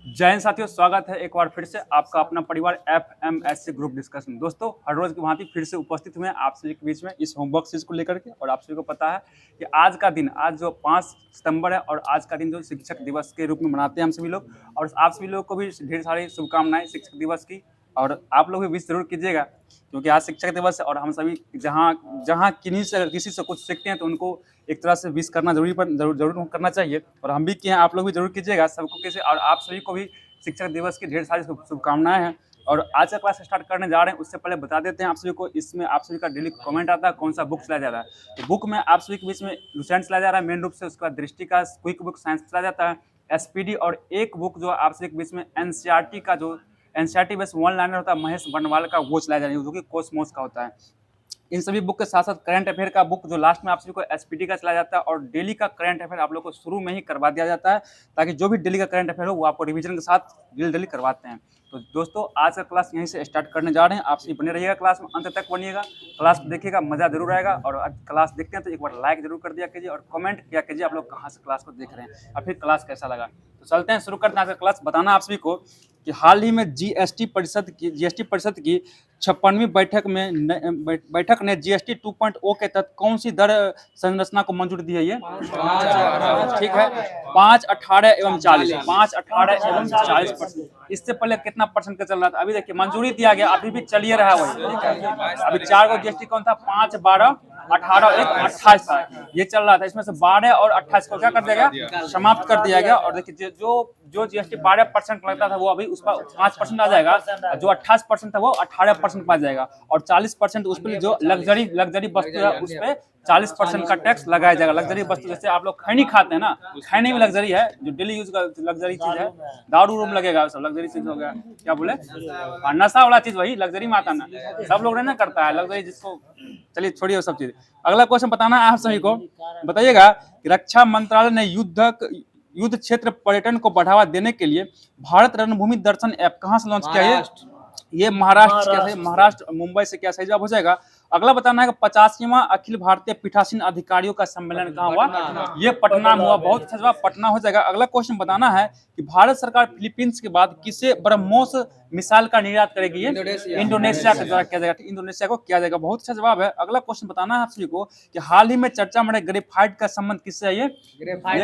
जय हिंद साथियों, स्वागत है एक बार फिर से आपका अपना परिवार FMSC ग्रुप डिस्कशन। दोस्तों, हर रोज की भांति फिर से उपस्थित हुए हैं आप सभी के बीच में इस होमवर्क सीरीज को लेकर के। और आप सभी को पता है कि आज का दिन, आज जो 5 सितंबर है और आज का दिन जो शिक्षक दिवस के रूप में मनाते हैं हम सभी लोग। और आप सभी लोग को भी ढेर सारी शुभकामनाएं शिक्षक दिवस की। और आप लोग भी विश जरूर कीजिएगा, क्योंकि आज शिक्षक दिवस है और हम सभी जहाँ जहाँ किसी से कुछ सीखते हैं तो उनको एक तरह से विश करना जरूर करना चाहिए। और हम भी किए हैं, आप लोग भी जरूर कीजिएगा सबको कैसे। और आप सभी को भी शिक्षक दिवस की ढेर सारी शुभकामनाएं हैं। और आज का क्लास स्टार्ट करने जा रहे हैं, उससे पहले बता देते हैं आप सभी को, इसमें आप सभी का डेली कमेंट आता है कौन सा बुक चलाया जा रहा है। तो बुक में आप सभी के बीच में लुसेंट चलाया जा रहा है मेन रूप से, उसके बाद दृष्टि का क्विक बुक साइंस चलाया जाता है, SPD, और एक बुक जो आप सभी के बीच में NCERT का जो NCERT बेस वन लाइनर होता है महेश बनवाल का, वो चलाया जा रहा है जो कि कोसमोस का होता है। इन सभी बुक के साथ साथ करंट अफेयर का बुक जो लास्ट में आप सभी को SPD का चलाया जाता है, और डेली का करंट अफेयर आप लोग को शुरू में ही करवा दिया जाता है, ताकि जो भी डेली का करंट अफेयर हो वो आपको रिवीजन के साथ डेली करवाते हैं। तो दोस्तों, आज का क्लास यहीं से स्टार्ट करने जा रहे हैं। आप सभी बने रहिएगा, क्लास में अंत तक बनिएगा, क्लास देखिएगा, मजा जरूर आएगा। और क्लास देखते हैं तो एक बार लाइक जरूर कर दिया कीजिए और कमेंट किया कीजिए आप लोग कहाँ से क्लास को देख रहे हैं और फिर क्लास कैसा लगा। तो चलते हैं, शुरू करते हैं आज का क्लास। बताना आप सभी को कि हाल ही में GST परिषद की 56वीं बैठक ने GST 2.0 के तहत कौन सी दर संरचना को मंजूरी दी है? ये ठीक है, 5, 18 एवं 40, 5, 18 एवं 40%। इससे पहले कितना परसेंट का चल रहा था? अभी देखिए मंजूरी दिया गया, अभी भी चलिए रहा वही, ठीक है। अभी 4 को GST कौन था? 5, 12, 18 और 28 था, ये चल रहा था। इसमें से 12 और 28 को क्या कर दिया गया? समाप्त कर दिया गया। और देखिए जो GST 12% लगता था वो अभी उस पर 5% आ जाएगा, जो 28% था वो 18% पा जाएगा, और 40% उस पर जो लग्जरी वस्तु है उस पर 40% का टैक्स लगाया जाएगा। लग्जरी वस्तु जैसे आप लोग खैनी खाते हैं ना, खैनी भी लग्जरी है, जो डेली यूज का लग्जरी चीज है। दारू रूम लगेगा, सब लग्जरी चीज हो गया। क्या बोले? नशा वाला चीज वही लग्जरी में आता ना, सब लोग नहीं करता है लग्जरी जिसको। चलिए छोड़िए वो सब चीज। अगला क्वेश्चन बताना है आप सभी को, बताइएगा कि रक्षा मंत्रालय ने युद्ध क्षेत्र पर्यटन को बढ़ावा देने के लिए भारत रणभूमि दर्शन ऐप कहां से लॉन्च किया है? ये महाराष्ट्र मुंबई से। क्या सही जवाब हो जाएगा? अगला बताना है कि 85वां अखिल भारतीय पीठासीन अधिकारियों का सम्मेलन कहाँ हुआ? ये पटना में हुआ। बहुत अच्छा जवाब, पटना हो जाएगा। अगला क्वेश्चन बताना है कि भारत सरकार फिलीपींस के बाद किसे ब्रह्मोस मिसाइल का निर्यात करेगी? ये इंडोनेशिया के द्वारा किया जाएगा, इंडोनेशिया को किया जाएगा। बहुत अच्छा जवाब है। अगला क्वेश्चन बताना है आप सभी को कि हाल ही में चर्चा में ग्रेफाइट का संबंध किससे है? ये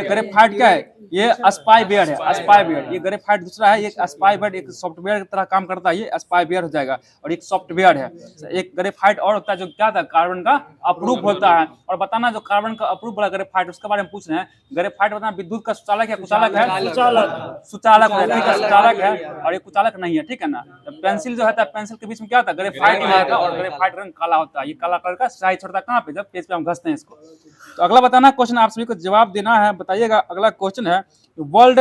ग्रेफाइट क्या है? ये स्पाईवेयर है, स्पाईवेयर। ये ग्रेफाइट दूसरा है, ये स्पाईवेयर एक सॉफ्टवेयर की तरह काम करता है, ये स्पाईवेयर हो जाएगा। और एक सॉफ्टवेयर है, एक ग्रेफाइट और होता है जो क्या था? कार्बन का अप्रूव होता है। और बताना जो कार्बन का अप्रूव वाला ग्रेफाइट, उसके बारे में पूछ रहे हैं। ग्रेफाइट बताना विद्युत का सुचालक है, कुचालक है? सुचालक है, ठीक है, सुचालक है। और ये कुचालक नहीं है, ठीक है ना। पेंसिल जो है, पेंसिल के बीच में क्या होता है? ग्रेफाइट होता है, और ग्रेफाइट रंग काला होता है। ये काला कलर का स्याही छोड़ता है कहाँ पे? जब पेज पे हम घसते हैं इसको। तो अगला बताना क्वेश्चन आप सभी को जवाब देना है। बताइएगा, अगला क्वेश्चन है वर्ल्ड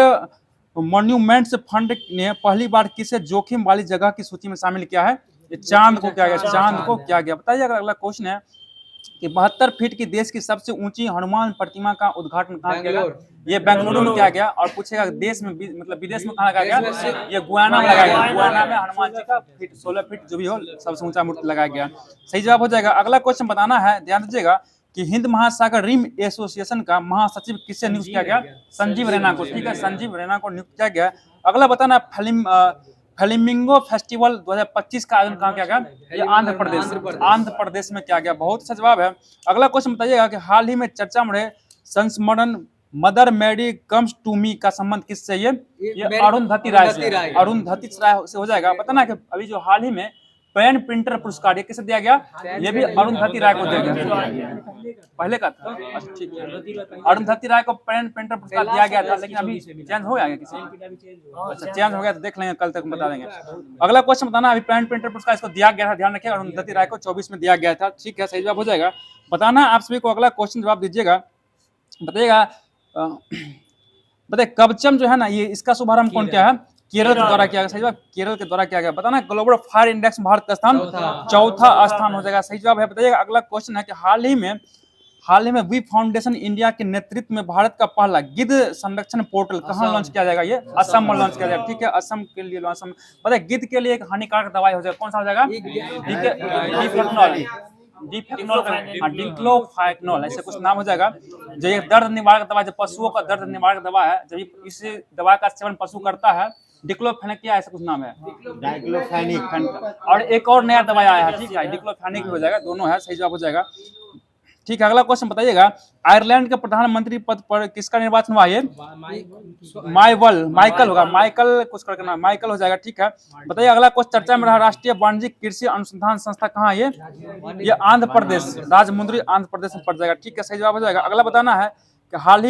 मॉन्यूमेंट्स फंड ने पहली बार किसे जोखिम वाली जगह की सूची में शामिल किया है? ये चांद को किया गया, चांद को किया गया। बताइएगा। अगला क्वेश्चन है कि 72 फीट की देश की सबसे ऊंची हनुमान प्रतिमा का उद्घाटन कहाँ किया गया? ये बेंगलुरु में किया गया। और पूछेगा देश में मतलब विदेश में कहाँ लगाया गया? ये गुयाना में लगाया गया। गुयाना में हनुमान जी का 16 फीट जो भी हो सबसे ऊंचा मूर्ति लगाया गया। सही जवाब हो जाएगा। अगला क्वेश्चन बताना है, ध्यान दीजिएगा कि हिंद महासागर रिम एसोसिएशन का महासचिव किससे नियुक्त किया गया? संजीव रैना को, ठीक है, संजीव रैना को नियुक्त किया गया। अगला बताना फ्लेमिंगो फेस्टिवल 2025 का आयोजन कहाँ किया गया? ये आंध्र प्रदेश में किया गया। बहुत अच्छा जवाब है। अगला क्वेश्चन बताइएगा कि हाल ही में चर्चा में संस्मरण Mother Mary comes to me का संबंध किससे? ये अरुंधति राय से, अरुंधति राय से हो जाएगा। बताना कि अभी जो हाल ही में पेन प्रिंटर पुरस्कार ये किसे दिया गया? ये भी अरुंधति राय को दिया गया। पहले का था, ठीक है। अरुंधति राय को पेन प्रिंटर पुरस्कार दिया गया था, लेकिन अभी चेंज हो गया किसी? अच्छा, चेंज हो गया तो देख लेंगे, कल तक बता देंगे। अगला क्वेश्चन बताना, अभी पेन प्रिंटर पुरस्कार इसको दिया गया था, ध्यान रखिए, अरुंधति राय को 24 में दिया गया था, ठीक है, सही जवाब हो जाएगा। बताना आप सभी को। अगला क्वेश्चन जवाब दीजिएगा। बताइएगा, बताइए कवचम जो है ना, ये इसका शुभारंभ कौन किया है? केरल के द्वारा किया गया। सही जवाब, केरल के द्वारा किया गया। बताना ग्लोबल फायर इंडेक्स में भारत का स्थान चौथा स्थान हो जाएगा। सही जवाब है। बताइएगा। अगला क्वेश्चन है कि हाल ही में वी फाउंडेशन इंडिया के नेतृत्व में भारत का पहला गिद्ध संरक्षण पोर्टल कहाँ लॉन्च किया जाएगा? ये असम में लॉन्च किया जाएगा, ठीक है, असम के लिए लॉन्च। पता है गिद्ध के लिए एक हानिकारक दवाई हो जाएगा, कौन सा हो जाएगा? ठीक है, डिक्लोफेनाक ऐसे कुछ नाम हो जाएगा। जो ये दर्द निवारक दवा, जो पशुओं का दर्द निवारक दवा है, जब इस दवा का सेवन पशु करता है, डिक्लोफेनाक क्या ऐसा कुछ नाम है, डाइक्लोफेनाक। और एक और नया दवा आया है, ठीक है, डिक्लोफेनाक भी हो जाएगा, दोनों है, सही जवाब हो जाएगा। ठीक है, अगला क्वेश्चन बताइएगा, आयरलैंड के प्रधानमंत्री पद पर किसका निर्वाचन हुआ? ये माइकल होगा, माइकल कुछ करके नाम, माइकल हो जाएगा। ठीक है, बताइए अगला क्वेश्चन चर्चा में रहा, राष्ट्रीय वाणिज्यिक कृषि अनुसंधान संस्था कहाँ है? ये आंध्र प्रदेश, राजमुंद्री आंध्र प्रदेश में पड़ जाएगा। ठीक है, सही जवाब हो जाएगा। अगला बताना है कि हाल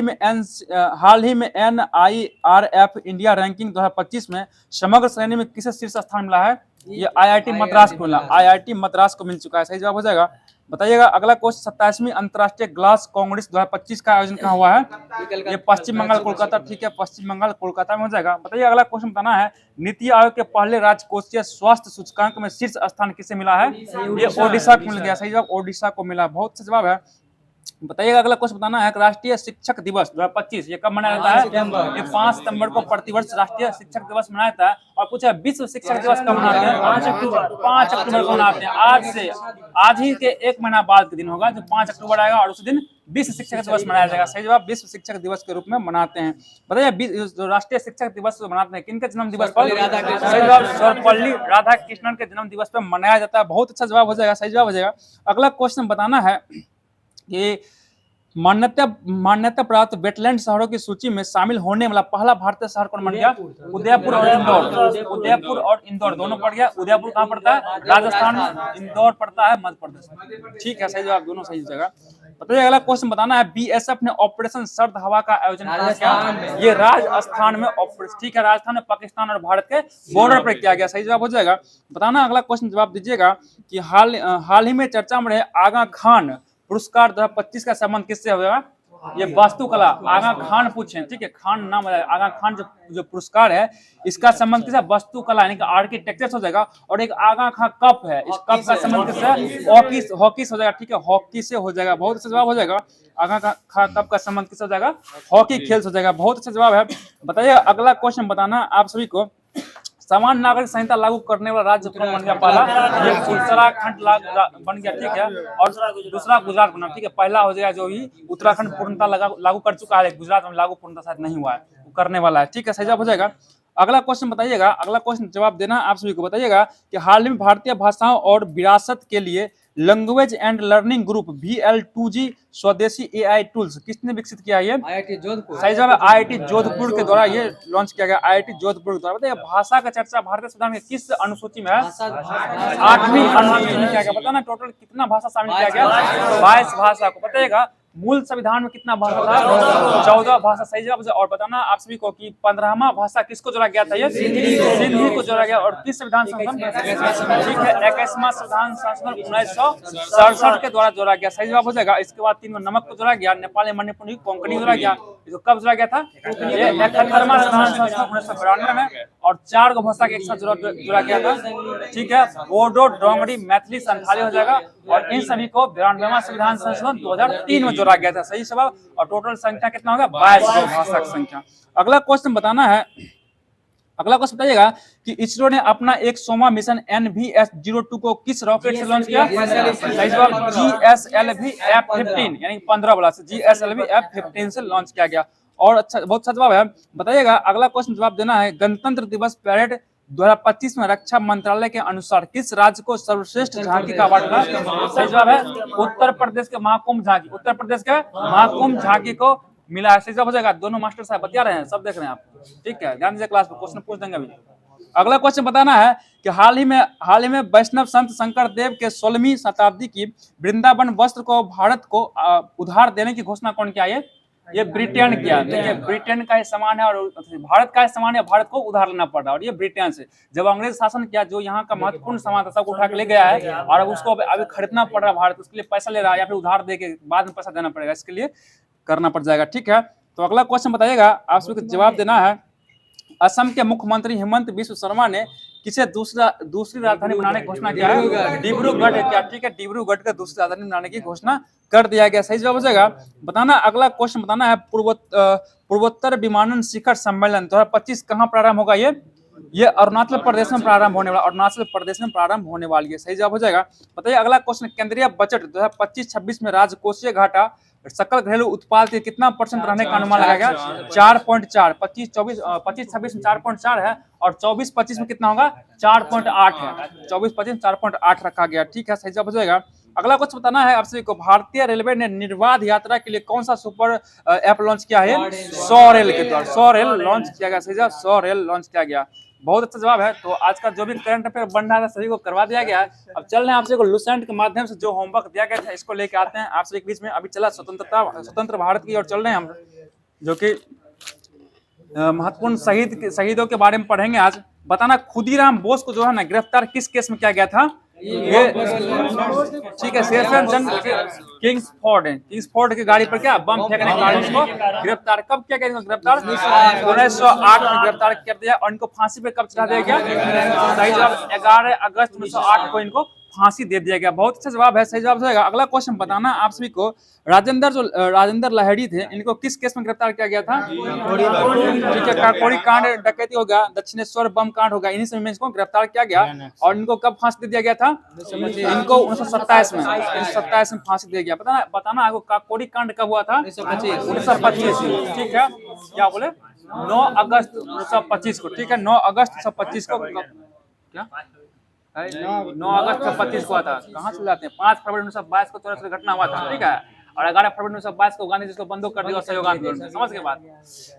ही में NIRF इंडिया रैंकिंग 2025 में समग्र श्रेणी में किसे शीर्ष स्थान मिला है? ये IIT मद्रास को मिला, IIT मद्रास को मिल चुका है, सही जवाब हो जाएगा। बताइएगा अगला क्वेश्चन, 27वीं अंतर्राष्ट्रीय ग्लास कांग्रेस 2025 का आयोजन कहाँ हुआ है? ये पश्चिम बंगाल कोलकाता, ठीक है, पश्चिम बंगाल कोलकाता में हो जाएगा। बताइए अगला क्वेश्चन बताना है, नीति आयोग के पहले राजकोषीय स्वास्थ्य सूचकांक में शीर्ष स्थान किसे मिला है? ये ओडिशा को मिल गया, सही जवाब ओडिशा को मिला, बहुत अच्छा जवाब है। बताइएगा अगला क्वेश्चन बताना है, राष्ट्रीय शिक्षक दिवस 2025 ये कब मनाया जाता है? ये 5 सितंबर को प्रतिवर्ष राष्ट्रीय शिक्षक दिवस मनाया जाता है। और पूछा विश्व शिक्षक दिवस कब मनाते हैं? 5 अक्टूबर को मनाते हैं। आज ही के 1 महीना बाद के दिन होगा, जो 5 अक्टूबर आएगा, और उस दिन विश्व शिक्षक दिवस मनाया जाएगा, सही जवाब विश्व शिक्षक दिवस के रूप में मनाते हैं। बताइए जो राष्ट्रीय शिक्षक दिवस मनाते हैं किनके जन्म दिवस पर? सही जवाब सर्वपल्ली राधाकृष्णन के जन्म दिवस पर मनाया जाता है, बहुत अच्छा जवाब हो जाएगा, सही जवाब हो जाएगा। अगला क्वेश्चन बताना है, ये मान्यता प्राप्त वेटलैंड शहरों की सूची में शामिल होने वाला पहला भारतीय शहर कौन बन गया? उदयपुर और इंदौर, उदयपुर और इंदौर दोनों पड़ गया। उदयपुर कहाँ पड़ता है? राजस्थान में। इंदौर पड़ता है मध्य प्रदेश में। ठीक है, सही जवाब, दोनों सही जगह। बताइए अगला क्वेश्चन बताना है, BSF ने ऑपरेशन सर्द हवा का आयोजन किया, ये राजस्थान में ऑपरेशन, ठीक है, राजस्थान में पाकिस्तान और भारत के बॉर्डर पर किया गया, सही जवाब हो जाएगा। बताना अगला क्वेश्चन जवाब दीजिएगा कि हाल ही में चर्चा में रहे आगा खान पुरस्कार 2025 का संबंध किससे होगा? ये वास्तुकला, आगा खान पूछे, ठीक है, खान नाम है, आगा खान जो पुरस्कार है, इसका संबंध किससे? वास्तुकला यानी कि आर्किटेक्चर हो जाएगा। और एक आगा खान कप है, इस कप का संबंध किससे? हॉकी से हो जाएगा, ठीक है, हॉकी से हो जाएगा, बहुत अच्छा जवाब हो जाएगा। आगा खान कप का संबंध किससे हो जाएगा? हॉकी खेल से हो जाएगा, बहुत अच्छा जवाब है। बताइए अगला क्वेश्चन बताना आप सभी को, समान नागरिक संहिता लागू करने वाला राज्य कौन बन गया? पहला ये उत्तराखंड बन गया, ठीक है, और दूसरा गुजरात बना, ठीक है। पहला हो जाएगा जो भी उत्तराखंड पूर्णता लागू कर चुका है, गुजरात में लागू पूर्णता शायद नहीं हुआ है, वो करने वाला है, ठीक है, सही जवाब हो जाएगा। अगला क्वेश्चन बताइएगा, अगला क्वेश्चन जवाब देना आप सभी को। बताइएगा कि हाल ही में भारतीय भाषाओं और विरासत के लिए language and learning group VL2G स्वदेशी AI टूल्स किसने विकसित किया? ये IIT जोधपुर, सही जवाब IIT जोधपुर के द्वारा ये लॉन्च किया गया, IIT जोधपुर के द्वारा। बताइए भाषा का चर्चा भारतीय संविधान के किस अनुसूची में है? 8वीं अनुसूची में किया गया। बताना टोटल कितना भाषा शामिल किया गया? 22 भाषा को। बताइएगा मूल संविधान में कितना भाषा था? 14 भाषा, सही जवाब। और बताना आप सभी को कि 15वां भाषा किसको जोड़ा गया था? ये सिंधी को जोड़ा गया। और किस संविधान संशोधन? ठीक है, 21वां संविधान संशोधन 1967 के द्वारा जोड़ा गया, सही जवाब हो जाएगा। इसके बाद 3 नमक को जोड़ा गया, नेपाली, मणिपुरी, कोंकणी जोड़ा गया। इसको कब जोड़ा गया था? ये 71वां संविधान संशोधन 1992 में। और 4 भाषा के एक साथ जोड़ा गया था, ठीक है, बोडो, डोंगरी, मैथिली, संथाली हो जाएगा। और इन सभी को 92वां संविधान संशोधन 2003 में जोड़ा गया था, सही जवाब। और टोटल संख्या कितना होगा? 22 भाषा की संख्या। अगला क्वेश्चन बताना है, अगला क्वेश्चन बताइएगा कि इसरो ने अपना 100वां मिशन NVS-02 को किस रॉकेट से लॉन्च किया? सही जवाब GSLV F-15 यानी 15 वाला से GSLV F-15 से लॉन्च किया गया। और अच्छा, बहुत अच्छा जवाब है। बताइएगा अगला क्वेश्चन जवाब देना है, गणतंत्र दिवस परेड 2025 में रक्षा मंत्रालय के अनुसार किस राज्य को सर्वश्रेष्ठ झांकी का अवार्ड मिला? सही जवाब है उत्तर प्रदेश के महाकुंभ झांकी, उत्तर प्रदेश के महाकुंभ झांकी को मिला है, सही जवाब हो जाएगा। दोनों मास्टर साहब बता रहे हैं, सब देख रहे हैं आप, ठीक है, ध्यान दीजिए, क्लास में क्वेश्चन पूछ देंगे अभी। अगला क्वेश्चन बताना है कि हाल ही में वैष्णव संत शंकर देव के 16वीं शताब्दी की वृंदावन वस्त्र को भारत को उधार देने की घोषणा कौन किया? ये ब्रिटेन किया। देखिए ब्रिटेन का ही सामान है और भारत का ही सामान है, भारत को उधार लेना पड़ रहा है। और ये ब्रिटेन से जब अंग्रेज शासन किया, जो यहाँ का महत्वपूर्ण सामान था सब उठा के ले गया है और अब उसको अभी खरीदना पड़ रहा है भारत, उसके लिए पैसा ले रहा है या फिर उधार दे के बाद में पैसा देना पड़ेगा, इसके लिए करना पड़ जाएगा, ठीक है। तो अगला क्वेश्चन बताइएगा, आप सभी को जवाब देना है। असम के मुख्यमंत्री हेमंत बिस्व शर्मा ने किसे दूसरी राजधानी बनाने की घोषणा किया है? डिब्रूगढ़ क्या, ठीक है, डिब्रूगढ़ का दूसरी राजधानी बनाने की घोषणा कर दिया गया, सही जवाब हो जाएगा। बताना अगला क्वेश्चन बताना है, पूर्वोत्तर विमानन शिखर सम्मेलन 2025 कहाँ प्रारंभ होगा? ये ये अरुणाचल प्रदेश में प्रारंभ होने वाला, अरुणाचल प्रदेश में प्रारंभ होने वाली है। सही जवाब हो जाएगा। बताइए अगला क्वेश्चन, केंद्रीय बजट 2025-26 में राजकोषीय घाटा सकल घरेलू उत्पाद के कितना परसेंट रहने का अनुमान लगाया गया? 4.4। 25-26 में 4.4 है और 24-25 में कितना होगा? 4.8 है। 24-25 में 4.8 रखा गया। ठीक है, सही जवाब हो जाएगा। अगला कुछ बताना है आप सभी को, भारतीय रेलवे ने निर्बाध यात्रा के लिए कौन सा सुपर ऐप लॉन्च किया है? 100 रेल के द्वारा 100 रेल लॉन्च किया गया। सही जवाब, 100 रेल लॉन्च किया गया। बहुत अच्छा जवाब है। तो आज का जो भी करंट अफेयर बन रहा था सभी को करवा दिया गया है। अब चल रहे हैं आप सभी को लुसेंट के माध्यम से जो होमवर्क दिया गया था इसको लेके आते हैं आप सभी के बीच में। अभी चला स्वतंत्र भारत की ओर चल रहे हैं हम, जो कि महत्वपूर्ण शहीदों के बारे में पढ़ेंगे आज। बताना खुदीराम बोस को जो है ना गिरफ्तार किस केस में किया गया था? ये ठीक है, शेरशाह जंग किंग्सफोर्ड की गाड़ी पर क्या बम फेंकने के कारण उसको गिरफ्तार कब किया गया? गिरफ्तार 1908 में गिरफ्तार कर दिया और इनको फांसी पे कब चढ़ा दिया गया? सही जवाब 11 अगस्त 1908 को इनको फांसी दे दिया गया। बहुत अच्छा जवाब है, सही जवाब हो जाएगा। अगला क्वेश्चन बताना आप सभी को, राजेंद्र लाहिड़ी थे, इनको किस केस में गिरफ्तार किया गया था? ठीक है, काकोरी कांड डकैती हो गया, दक्षिणेश्वर बम कांड हो गया, इन्हीं समय में इसको गिरफ्तार किया गया और इनको कब फांसी दे दिया गया था? इनको 1927 में फांसी दिया गया। बताना आपको काकोरी कांड कब हुआ था? 1925। ठीक है, क्या बोले? 9 अगस्त 1925 को। ठीक है, 9 अगस्त 1925 को। क्या 9 अगस्त 1925 को हुआ था। कहाँ से जाते हैं? 5 फरवरी 1922 को चौरासी घटना हुआ था। ठीक है, और 11 फरवरी 1922 को गांधी जी को बंदूक कर दिया सहयोग आंदोलन में। समझ के बाद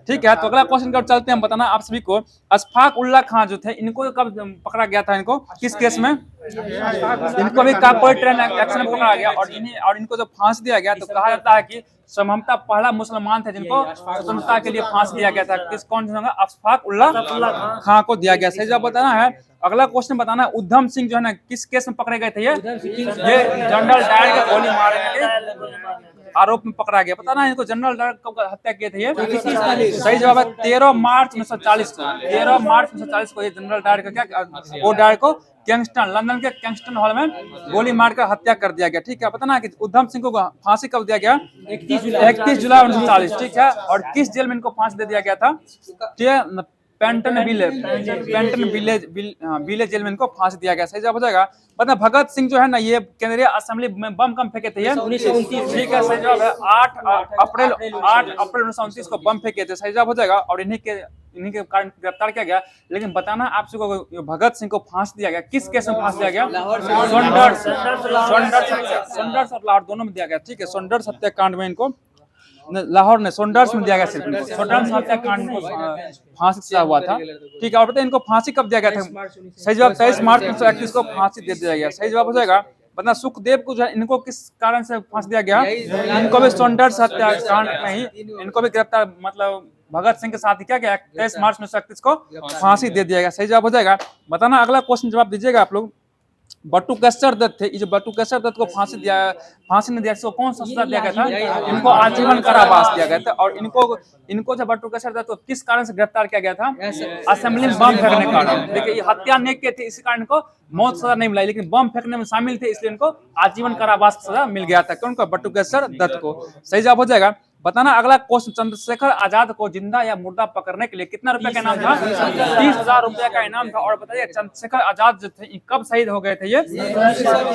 ठीक है। तो अगला क्वेश्चन की ओर चलते हैं। बताना आप सभी को, अशफाक उल्ला खां जो थे इनको कब पकड़ा गया था? इनको किस केस में? इनको भी काकोरी ट्रेन एक्शन में पकड़ा गया और इनको जब फांसी दिया गया तो कहा जाता है कि समहमता पहला मुसलमान थे जिनको स्वतंत्रता के लिए फांसी दिया गया था। कौन होगा? अशफाक उल्ला खां को दिया गया। सही जवाब बताना है। अगला क्वेश्चन बताना है, उधम सिंह जो है ना किस केस में पकड़े गए थे? ये जनरल डायर के गोली मारने के आरोप में पकड़ा गया। पता ना इनको जनरल डायर कब हत्या किए थे? ये सही जवाब है 13 मार्च 1940 को। 13 मार्च 1940 को ये जनरल डायर का क्या वो डायर को लंदन के किंगस्टन हॉल में गोली मारकर हत्या कर दिया गया। ठीक है, पता ना कि उधम सिंह को फांसी कब दिया गया? 31 जुलाई 1940। ठीक है, और किस जेल में इनको फांसी दे दिया गया था? पेंटन विलेज जेल में इनको फांसी दिया गया। सही जवाब हो जाएगा। मतलब भगत सिंह जो है ना ये केंद्रीय असेंबली में बम कम फेंके थे? 1929। ठीक है, सही जवाब है 8 अप्रैल 1929 को बम फेंके थे। सही जवाब हो जाएगा और इन्हीं के कारण गिरफ्तार किया गया। लेकिन बताना आप सबको, भगत सिंह को फांसी दिया गया किस केस में फांसी दिया गया? सोंडर्स और लाहौर दोनों में दिया गया। ठीक है, सोंडर्स हत्याकांड में इनको लाहौर ने सोंडर्स में दिया गया। सिर्फ सोंडर्स हत्याकांड को फांसी सजा हुआ था। ठीक है, और बताइए इनको फांसी कब दिया गया था? सही जवाब 23 मार्च 1931 को फांसी दे दिया गया। सही जवाब हो जाएगा। बता सुखदेव को जो है इनको किस कारण से फांसी दिया गया? इनको भी सोंडर्स हत्याकांड में ही इनको भी गिरफ्तार, मतलब भगत सिंह के साथ ही क्या गया 23 मार्च 1931 को फांसी दे दिया गया। सही जवाब हो जाएगा। बताना अगला क्वेश्चन जवाब दीजिएगा आप लोग। बटुकेश्वर दत्त थे, जो बटुकेश्वर दत्त को फांसी नहीं दिया, इसको कौन सा सजा दिया गया था? इनको आजीवन कारावास दिया गया था। और इनको जब बटुकेश्वर दत्त को किस कारण से गिरफ्तार किया गया था? असेंबली में बम फेंकने के कारण। देखिए ये हत्या नहीं किए थे, इसी कारण इनको मौत सजा नहीं मिला, लेकिन बम फेंकने में शामिल थे इसलिए इनको आजीवन कारावास सजा मिल गया था। कौन को? बटुकेश्वर दत्त को। सही जवाब हो जाएगा। बताना अगला क्वेश्चन, चंद्रशेखर आजाद को जिंदा या मुर्दा पकड़ने के लिए कितना रुपए का इनाम था? 30,000 रुपए का इनाम था। और बताइए चंद्रशेखर आजाद जो थे कब शहीद हो गए थे? ये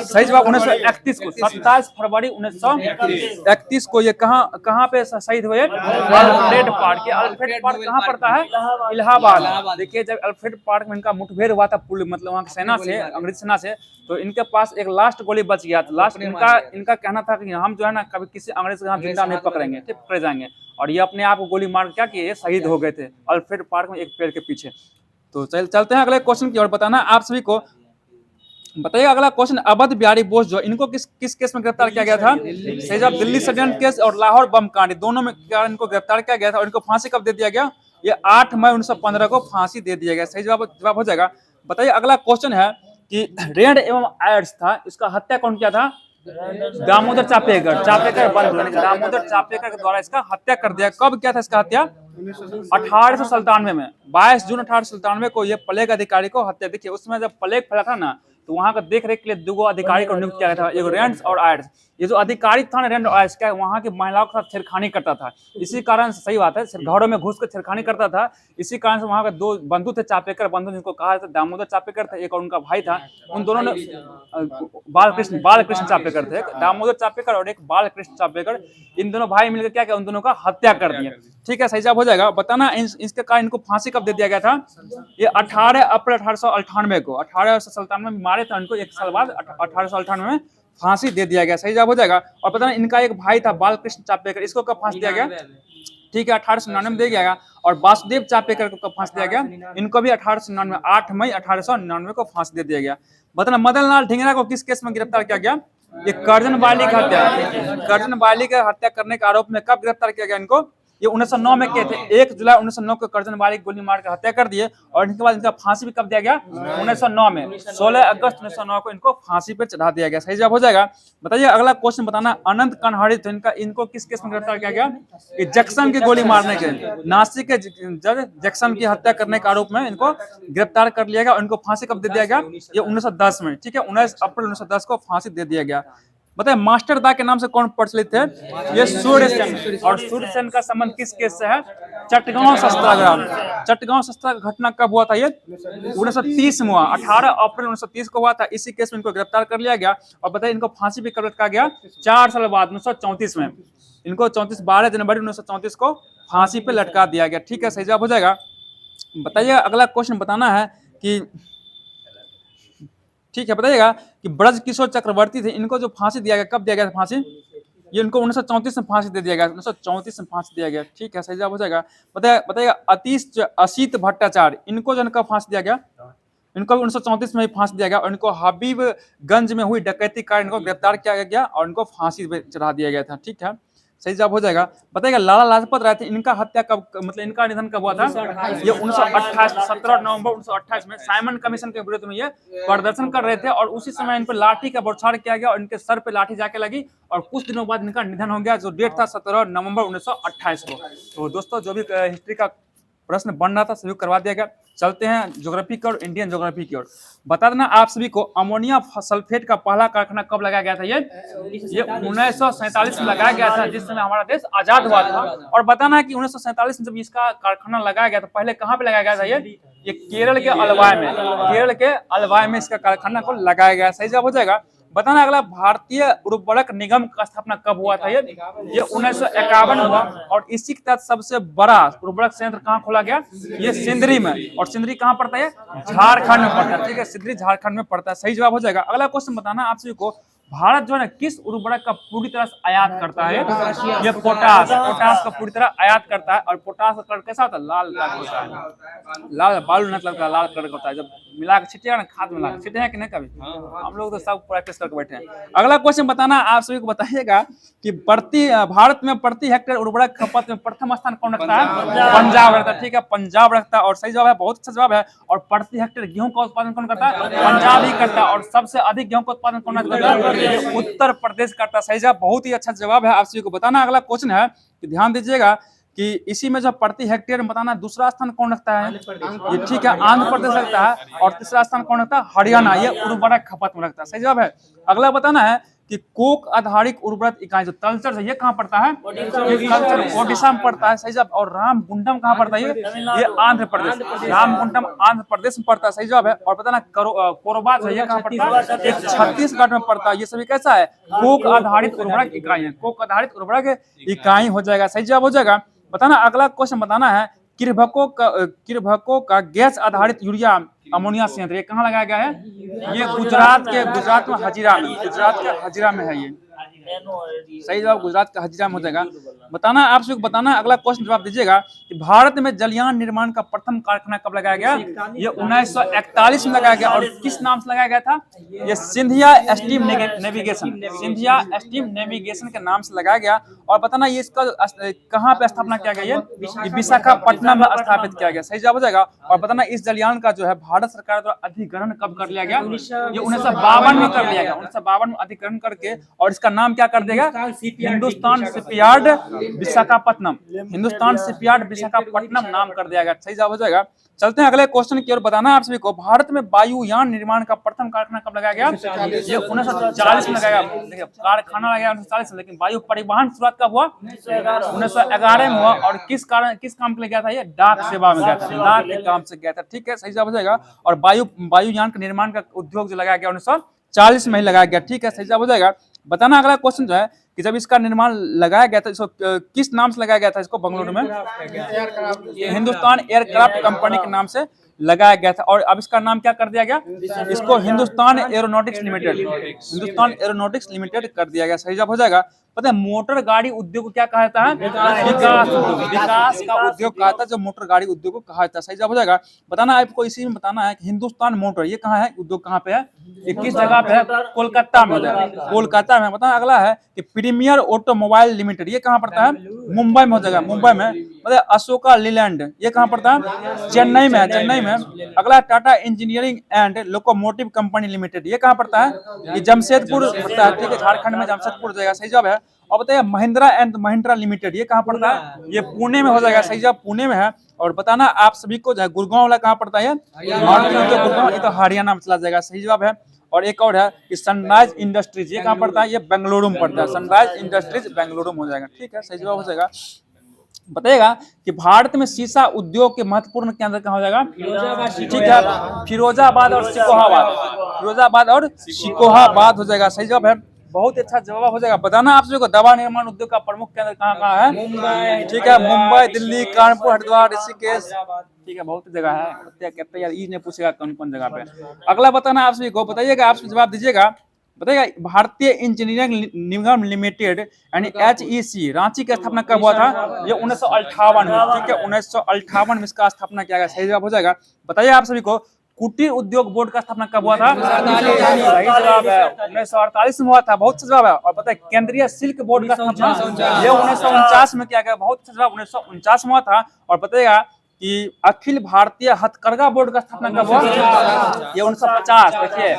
सही जवाब 1931 को, 27 फरवरी 1931 को। ये कहाँ पे शहीद हुए? Alfred park. अल्फ्रेड पार्क कहाँ पड़ता है? इलाहाबाद। देखिए जब अल्फ्रेड पार्क में इनका मुठभेड़ हुआ था, मतलब वहाँ की सेना से, अंग्रेज सेना से, तो इनके पास एक लास्ट गोली बच गया था। लास्ट इनका कहना था कि हम जो है ना कभी किसी अंग्रेज को जिंदा नहीं पकड़ेंगे, ठीक पकड़े जाएंगे। और ये अपने आप को गोली मार क्या किए? शहीद हो गए थे अल्फ्रेड पार्क में एक पेड़ के पीछे। तो चलते हैं अगले क्वेश्चन की ओर। बताना आप सभी को, बताइए अगला क्वेश्चन, अवध बिहारी बोस जो इनको किस केस में गिरफ्तार किया गया था? सही जवाब दिल्ली षड्यंत्र केस और लाहौर बम कांड, दोनों में इनको गिरफ्तार किया गया था। और इनको फांसी कब दे दिया गया? ये 8 मई 1915 को फांसी दे दिया गया। सही जवाब हो जाएगा। बताइए अगला क्वेश्चन है कि रेड एवं आयर्स था, इसका हत्या कौन किया था? दामोदर चापेकर दामोदर चापेकर के द्वारा इसका हत्या कर दिया। कब किया था इसका हत्या? 1897 में। 22 जून 1897 को ये प्लेग अधिकारी को हत्या। देखिए उसमें जब प्लेग फैला था ना, तो वहाँ का देख रेख के लिए 2 अधिकारी को नियुक्त किया गया था, एक रेंड्स और आयड्स। ये जो अधिकारी था ना रेंड और आयड्स का, वहाँ की महिलाओं के साथ छेड़खानी करता था। इसी कारण से, सही बात है, घरों में घुस कर छेड़खानी करता था। इसी कारण से वहाँ के 2 बंधु थे, चापेकर बंधु, जिनको कहा था दामोदर चापेकर था, एक और उनका भाई था। उन दोनों ने बालकृष्ण चापेकर थे, दामोदर चापेकर और एक बालकृष्ण चापेकर, इन दोनों भाई मिलकर क्या किया, उन दोनों का हत्या कर दिया। ठीक है, सही जवाब हो जाएगा। बताना इसके कारण इनको फांसी कब दे दिया गया था? ये 18 अप्रैल 1898 को, 1897 में मारे थे उनको, 1 साल बाद 1898 में फांसी दे दिया गया। सही जवाब हो जाएगा। और पता ना इनका एक भाई था बालकृष्ण चापेकर, इसको कब फांसी दिया गया? ठीक है, 1899 में दिया गया। और वासुदेव चापेकर को कब फांसी दिया गया? इनको भी 1899, 8 मई 1899 को फांसी दे दिया गया। बताना मदन लाल ढींगरा को किस केस में गिरफ्तार किया गया? ये करजन बाली की हत्या करने के आरोप में कब गिरफ्तार किया गया इनको? ये 1909 में किए थे। 1 जुलाई 1909 को करजन बाली गोली मार कर हत्या कर दिए। और इनके बाद इनका फांसी भी कब दिया गया? 1909 में, 16 अगस्त 1909 को इनको फांसी पे चढ़ा दिया गया। सही जवाब हो जाएगा। बताइए अगला क्वेश्चन बताना, अनंत कन्हाड़ी थे, इनको किस केस में गिरफ्तार किया गया? जैक्सन की गोली मारने के, नासिक के जज जैक्सन की हत्या करने के आरोप में इनको गिरफ्तार कर लिया गया। और इनको फांसी कब दे दिया गया? ये 1910 में। ठीक है, 19 अप्रैल 1910 को फांसी दे दिया गया। बताए मास्टर दा के नाम से कौन प्रचलित है? ये सूर्यसेन। और सूर्यसेन का संबंध किस केस से है? चटगांव सत्याग्रह। चटगांव सत्याग्रह घटना कब हुआ था? ये 1930 में हुआ, 18 अप्रैल 1930 को हुआ था। इसी केस में इनको गिरफ्तार कर लिया गया। और बताइए इनको फांसी भी कब लटका गया? 4 साल बाद 1934 में। इनको 12 जनवरी 1934 को फांसी पे लटका दिया गया। ठीक है, सही जवाब हो जाएगा। बताइए अगला क्वेश्चन बताना है कि, ठीक है, बताइएगा कि ब्रज किशोर चक्रवर्ती थे, इनको जो फांसी दिया गया, कब दिया गया था फांसी? ये इनको 1934 में फांसी दे दिया गया, 1934 में फांसी दिया गया। ठीक है, सही जवाब हो जाएगा। बताइएगा असित भट्टाचार्य, इनको जो कब फांसी दिया गया? इनको भी 1934 में फांसी दिया गया। और इनको हबीबगंज में हुई डकैती कारण इनको गिरफ्तार किया गया और इनको फांसी पे चढ़ा दिया गया था। ठीक है, सही जवाब हो जाएगा। बताइएगा लाला लाजपत राय थे, इनका हत्या कब, मतलब इनका निधन कब हुआ था? ये 1928, 17 नवंबर 1928 में साइमन कमीशन के विरुद्ध में ये प्रदर्शन कर रहे थे। और उसी समय इन पर लाठी का बौछार किया गया और इनके सर पे लाठी जाके लगी। और कुछ दिनों बाद इनका निधन हो गया, जो डेट था 17 नवंबर 1928 को। तो दोस्तों जो भी हिस्ट्री का प्रश्न बन रहा था सभी करवा दिया गया। चलते हैं ज्योग्राफी की और इंडियन ज्योग्राफी की ओर। बता देना आप सभी को, अमोनिया सल्फेट का पहला कारखाना कब लगाया गया था? ये 1947 में लगाया गया था, जिस समय हमारा देश आजाद हुआ था। और बताना कि 1947 में जब इसका कारखाना लगाया गया था, पहले कहाँ पे लगाया गया था? ये केरल के अलवाय में, केरल के अलवाय में इसका कारखाना को लगाया गया। सही जवाब हो जाएगा। बताना अगला, भारतीय उर्वरक निगम का स्थापना कब हुआ था? ये 1951 हुआ। और इसी के तहत सबसे बड़ा उर्वरक संयंत्र कहाँ खोला गया? ये सिंदरी में। और सिंदरी कहाँ पड़ता है? झारखंड में पड़ता है। ठीक है, सिंदरी झारखंड में पड़ता है। सही जवाब हो जाएगा। अगला क्वेश्चन बताना आप सभी को, भारत जो है ना किस उर्वरक का पूरी तरह से आयात करता है? ये पोटास का पूरी तरह आयात करता है। और पोटास का कलर कैसा होता है? लाल कलर होता है, लाल बालू नहीं लगता, लाल कलर का होता है। जब मिला के छिटिएगा ना, खाद मिला के छिटे हैं कि नहीं कभी? हम लोग तो सब प्रैक्टिस करके बैठे हैं। अगला क्वेश्चन बताना आप सभी को, बताइएगा कि भारत में प्रति हेक्टेयर उर्वरक खपत में प्रथम स्थान कौन रखता है? पंजाब रखता है। ठीक है, पंजाब रखता है। और सही जवाब है, बहुत अच्छा जवाब है। और प्रति हेक्टेयर गेहूं का उत्पादन कौन करता है? पंजाब ही करता है। और सबसे अधिक गेहूं का उत्पादन कौन करता है? उत्तर प्रदेश करता है। सही जवाब, बहुत ही अच्छा जवाब है आप सभी को। बताना अगला क्वेश्चन है कि ध्यान दीजिएगा कि इसी में जो प्रति हेक्टेयर में बताना दूसरा स्थान कौन रखता है? ये ठीक है, आंध्र प्रदेश रखता है। और तीसरा स्थान कौन रखता है? हरियाणा। ये उर्वरक खपत में रखता है। सही जवाब है। अगला बताना है कि कोक आधारित उर्वरक इकाई जो तलचर है, ये कहाँ पड़ता है? ओडिशा में पड़ता है। सही जवाब। और रामगुंडम कहाँ पड़ता है? ये आंध्र प्रदेश। रामगुंडम आंध्र प्रदेश में पड़ता है। सही जवाब है। और बताना कोरबा जो है, ये कहाँ पड़ता है? ये छत्तीसगढ़ में पड़ता है। ये सभी कैसा है? कोक आधारित उर्वरक इकाई है। कोक आधारित उर्वरक इकाई हो जाएगा। सही जवाब हो जाएगा। बताना अगला क्वेश्चन बताना है, किरभको का गैस आधारित यूरिया अमोनिया संयंत्र ये कहाँ लगाया गया है? ये गुजरात में हजीरा में, गुजरात के हजीरा में है ये। सही जवाब गुजरात का हजीरा में हो जाएगा। बताना आप सबको, बताना अगला क्वेश्चन जवाब दीजिएगा कि भारत में जलयान निर्माण का प्रथम कारखाना कब लगाया गया? ये 1941 में लगाया गया। और किस नाम से लगाया गया था? ये Scindia steam navigation, Scindia steam navigation के नाम से लगाया गया। और बताना ये इसका कहाँ पे स्थापना किया गया? ये विशाखापट्टनम में स्थापित किया गया। सही जवाब हो जाएगा। और बताना इस जलयान का जो है भारत सरकार द्वारा अधिग्रहण कब कर लिया गया? ये 1952 में कर लिया गया। 1952 में अधिग्रहण करके, और इसका नाम क्या कर देगा? हिंदुस्तान शिपयार्ड विशाखापट्टनम, हिंदुस्तान शिपयार्ड विशाखापट्टनम नाम कर दिया गया। सही जवाब हो जाएगा। चलते हैं अगले क्वेश्चन की ओर। बताना आप सभी को भारत में वायुयान निर्माण का प्रथम कारखाना कब लगाया गया? ये 1940 में लगाया गया। देखिए कारखाना लगाया 1940 में, लेकिन वायु परिवहन शुरुआत कब हुआ? 1911 में हुआ। और किस काम के लिए गया था? ये डाक सेवा में गया था, डाक के काम से गया था। ठीक है, सही जवाब हो जाएगा। और वायुयान के निर्माण का उद्योग जो लगाया गया 1940 में ही लगाया गया। ठीक है, सही जवाब हो जाएगा। बताना अगला क्वेश्चन जो है कि जब इसका निर्माण लगाया गया था, इसको किस नाम से लगाया गया था? इसको बेंगलुरु में हिंदुस्तान एयरक्राफ्ट कंपनी के नाम से लगाया गया था। और अब इसका नाम क्या कर दिया गया? इसको हिंदुस्तान एरोनॉटिक्स लिमिटेड कर दिया गया। सही जवाब हो जाएगा। पता है मोटर गाड़ी उद्योग को क्या कहा जाता है? विकास का उद्योग कहा था, जो मोटर गाड़ी उद्योग को कहा जाता है। सही जवाब हो जाएगा। बताना आपको इसी में बताना है कि हिंदुस्तान मोटर ये कहाँ है? उद्योग कहाँ पे है? 21 जगह पे है, कोलकाता में हो जाएगा, कोलकाता में। बताना अगला है कि प्रीमियर ऑटोमोबाइल लिमिटेड ये कहाँ पड़ता है? मुंबई में हो जाएगा, मुंबई में। मतलब अशोका लीलैंड ये कहाँ पड़ता है? चेन्नई में है, चेन्नई में। अगला Tata engineering and locomotive company limited ये कहाँ पड़ता है? ये जमशेदपुर पड़ता है। ठीक है, झारखंड में जमशेदपुर जाएगा। सही जवाब है। और बताइए महिंद्रा एंड महिंद्रा लिमिटेड ये कहाँ पड़ता है? ये पुणे में हो जाएगा। सही जवाब पुणे में है। और बताना आप सभी को जो है गुड़गांव वाला कहाँ पड़ता है? गुड़गांव, ये तो हरियाणा में चला जाएगा। सही जवाब है। और एक और है कि सनराइज इंडस्ट्रीज ये कहाँ पड़ता है? ये बेंगलुरु में पड़ता है, सनराइज इंडस्ट्रीज बेंगलुरु में हो जाएगा। ठीक है, सही जवाब हो जाएगा। बताइएगा कि भारत में सीसा उद्योग के महत्वपूर्ण केंद्र कहाँ हो जाएगा? ठीक है, फिरोजाबाद और सिकोहाबाद हो जाएगा। सही जवाब है। बहुत अच्छा जवाब हो जाएगा। बताना आप सभी को दवा निर्माण उद्योग का प्रमुख केंद्र कहाँ है? मुंबई। ठीक है, मुंबई, दिल्ली, कानपुर, हरिद्वार, ऋषिकेश। ठीक है, बहुत जगह है। कहते यार ने पूछेगा कौन कौन जगह पे। अगला बताना आप सभी को, बताइएगा, आप जवाब दीजिएगा। बताइएगा भारतीय इंजीनियरिंग निगम लिमिटेड यानी HEC रांची की स्थापना कब हुआ था? ये 1958 में। ठीक है, 1958 में इसका स्थापना किया गया। सही जवाब हो जाएगा। बताइए आप सभी को कुटीर उद्योग बोर्ड का स्थापना कब हुआ था? सही जवाब है, 1948 में हुआ था। बहुत जवाब है। और पता है केंद्रीय सिल्क बोर्ड का स्थापना ये 1949 में किया गया। बहुत जवाब 1949 में हुआ था। और बताइएगा कि अखिल भारतीय हथकरघा बोर्ड का स्थापना कब हुआ? ये 1950। देखिए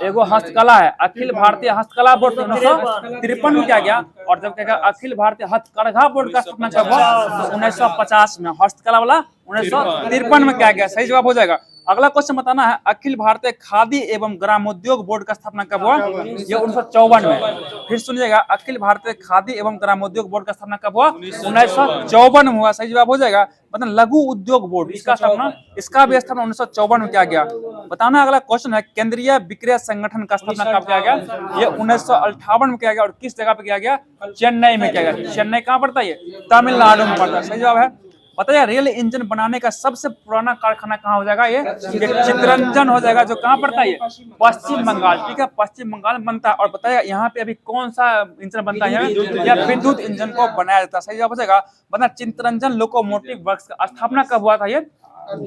एगो हस्तकला है, अखिल भारतीय हस्तकला बोर्ड 1953 में किया गया। और जब क्या अखिल भारतीय हथकरघा बोर्ड का स्थापना कब हुआ? 1950 में। हस्तकला वाला 1953 में किया गया। सही जवाब हो जाएगा। अगला क्वेश्चन बताना है अखिल भारतीय खादी एवं ग्रामोद्योग बोर्ड का स्थापना कब हुआ? ये 1954 में। फिर सुनिएगा, अखिल भारतीय खादी एवं ग्रामोद्योग बोर्ड का स्थापना कब हुआ? 1954 में हुआ। सही जवाब हो जाएगा। मतलब लघु उद्योग बोर्ड इसका भी स्थापना 1954 में किया गया। बताना अगला क्वेश्चन है केंद्रीय विक्रय संगठन का स्थापना कब किया गया? ये 1958 में किया गया। और किस जगह पे किया गया? चेन्नई में किया गया। चेन्नई कहाँ पड़ता है? तमिलनाडु में पड़ता है। सही जवाब है। बताइए रेल इंजन बनाने का सबसे पुराना कारखाना कहाँ हो जाएगा? ये चित्तरंजन हो जाएगा, जो कहाँ पड़ता है? ये पश्चिम बंगाल। ठीक है, पश्चिम बंगाल में बनता है। और बताइए यहाँ पे अभी कौन सा इंजन बनता है? या विद्युत इंजन को बनाया जाता है। सही जवाब हो जाएगा। बता चित्तरंजन लोकोमोटिव वर्क्स का स्थापना कब हुआ था? ये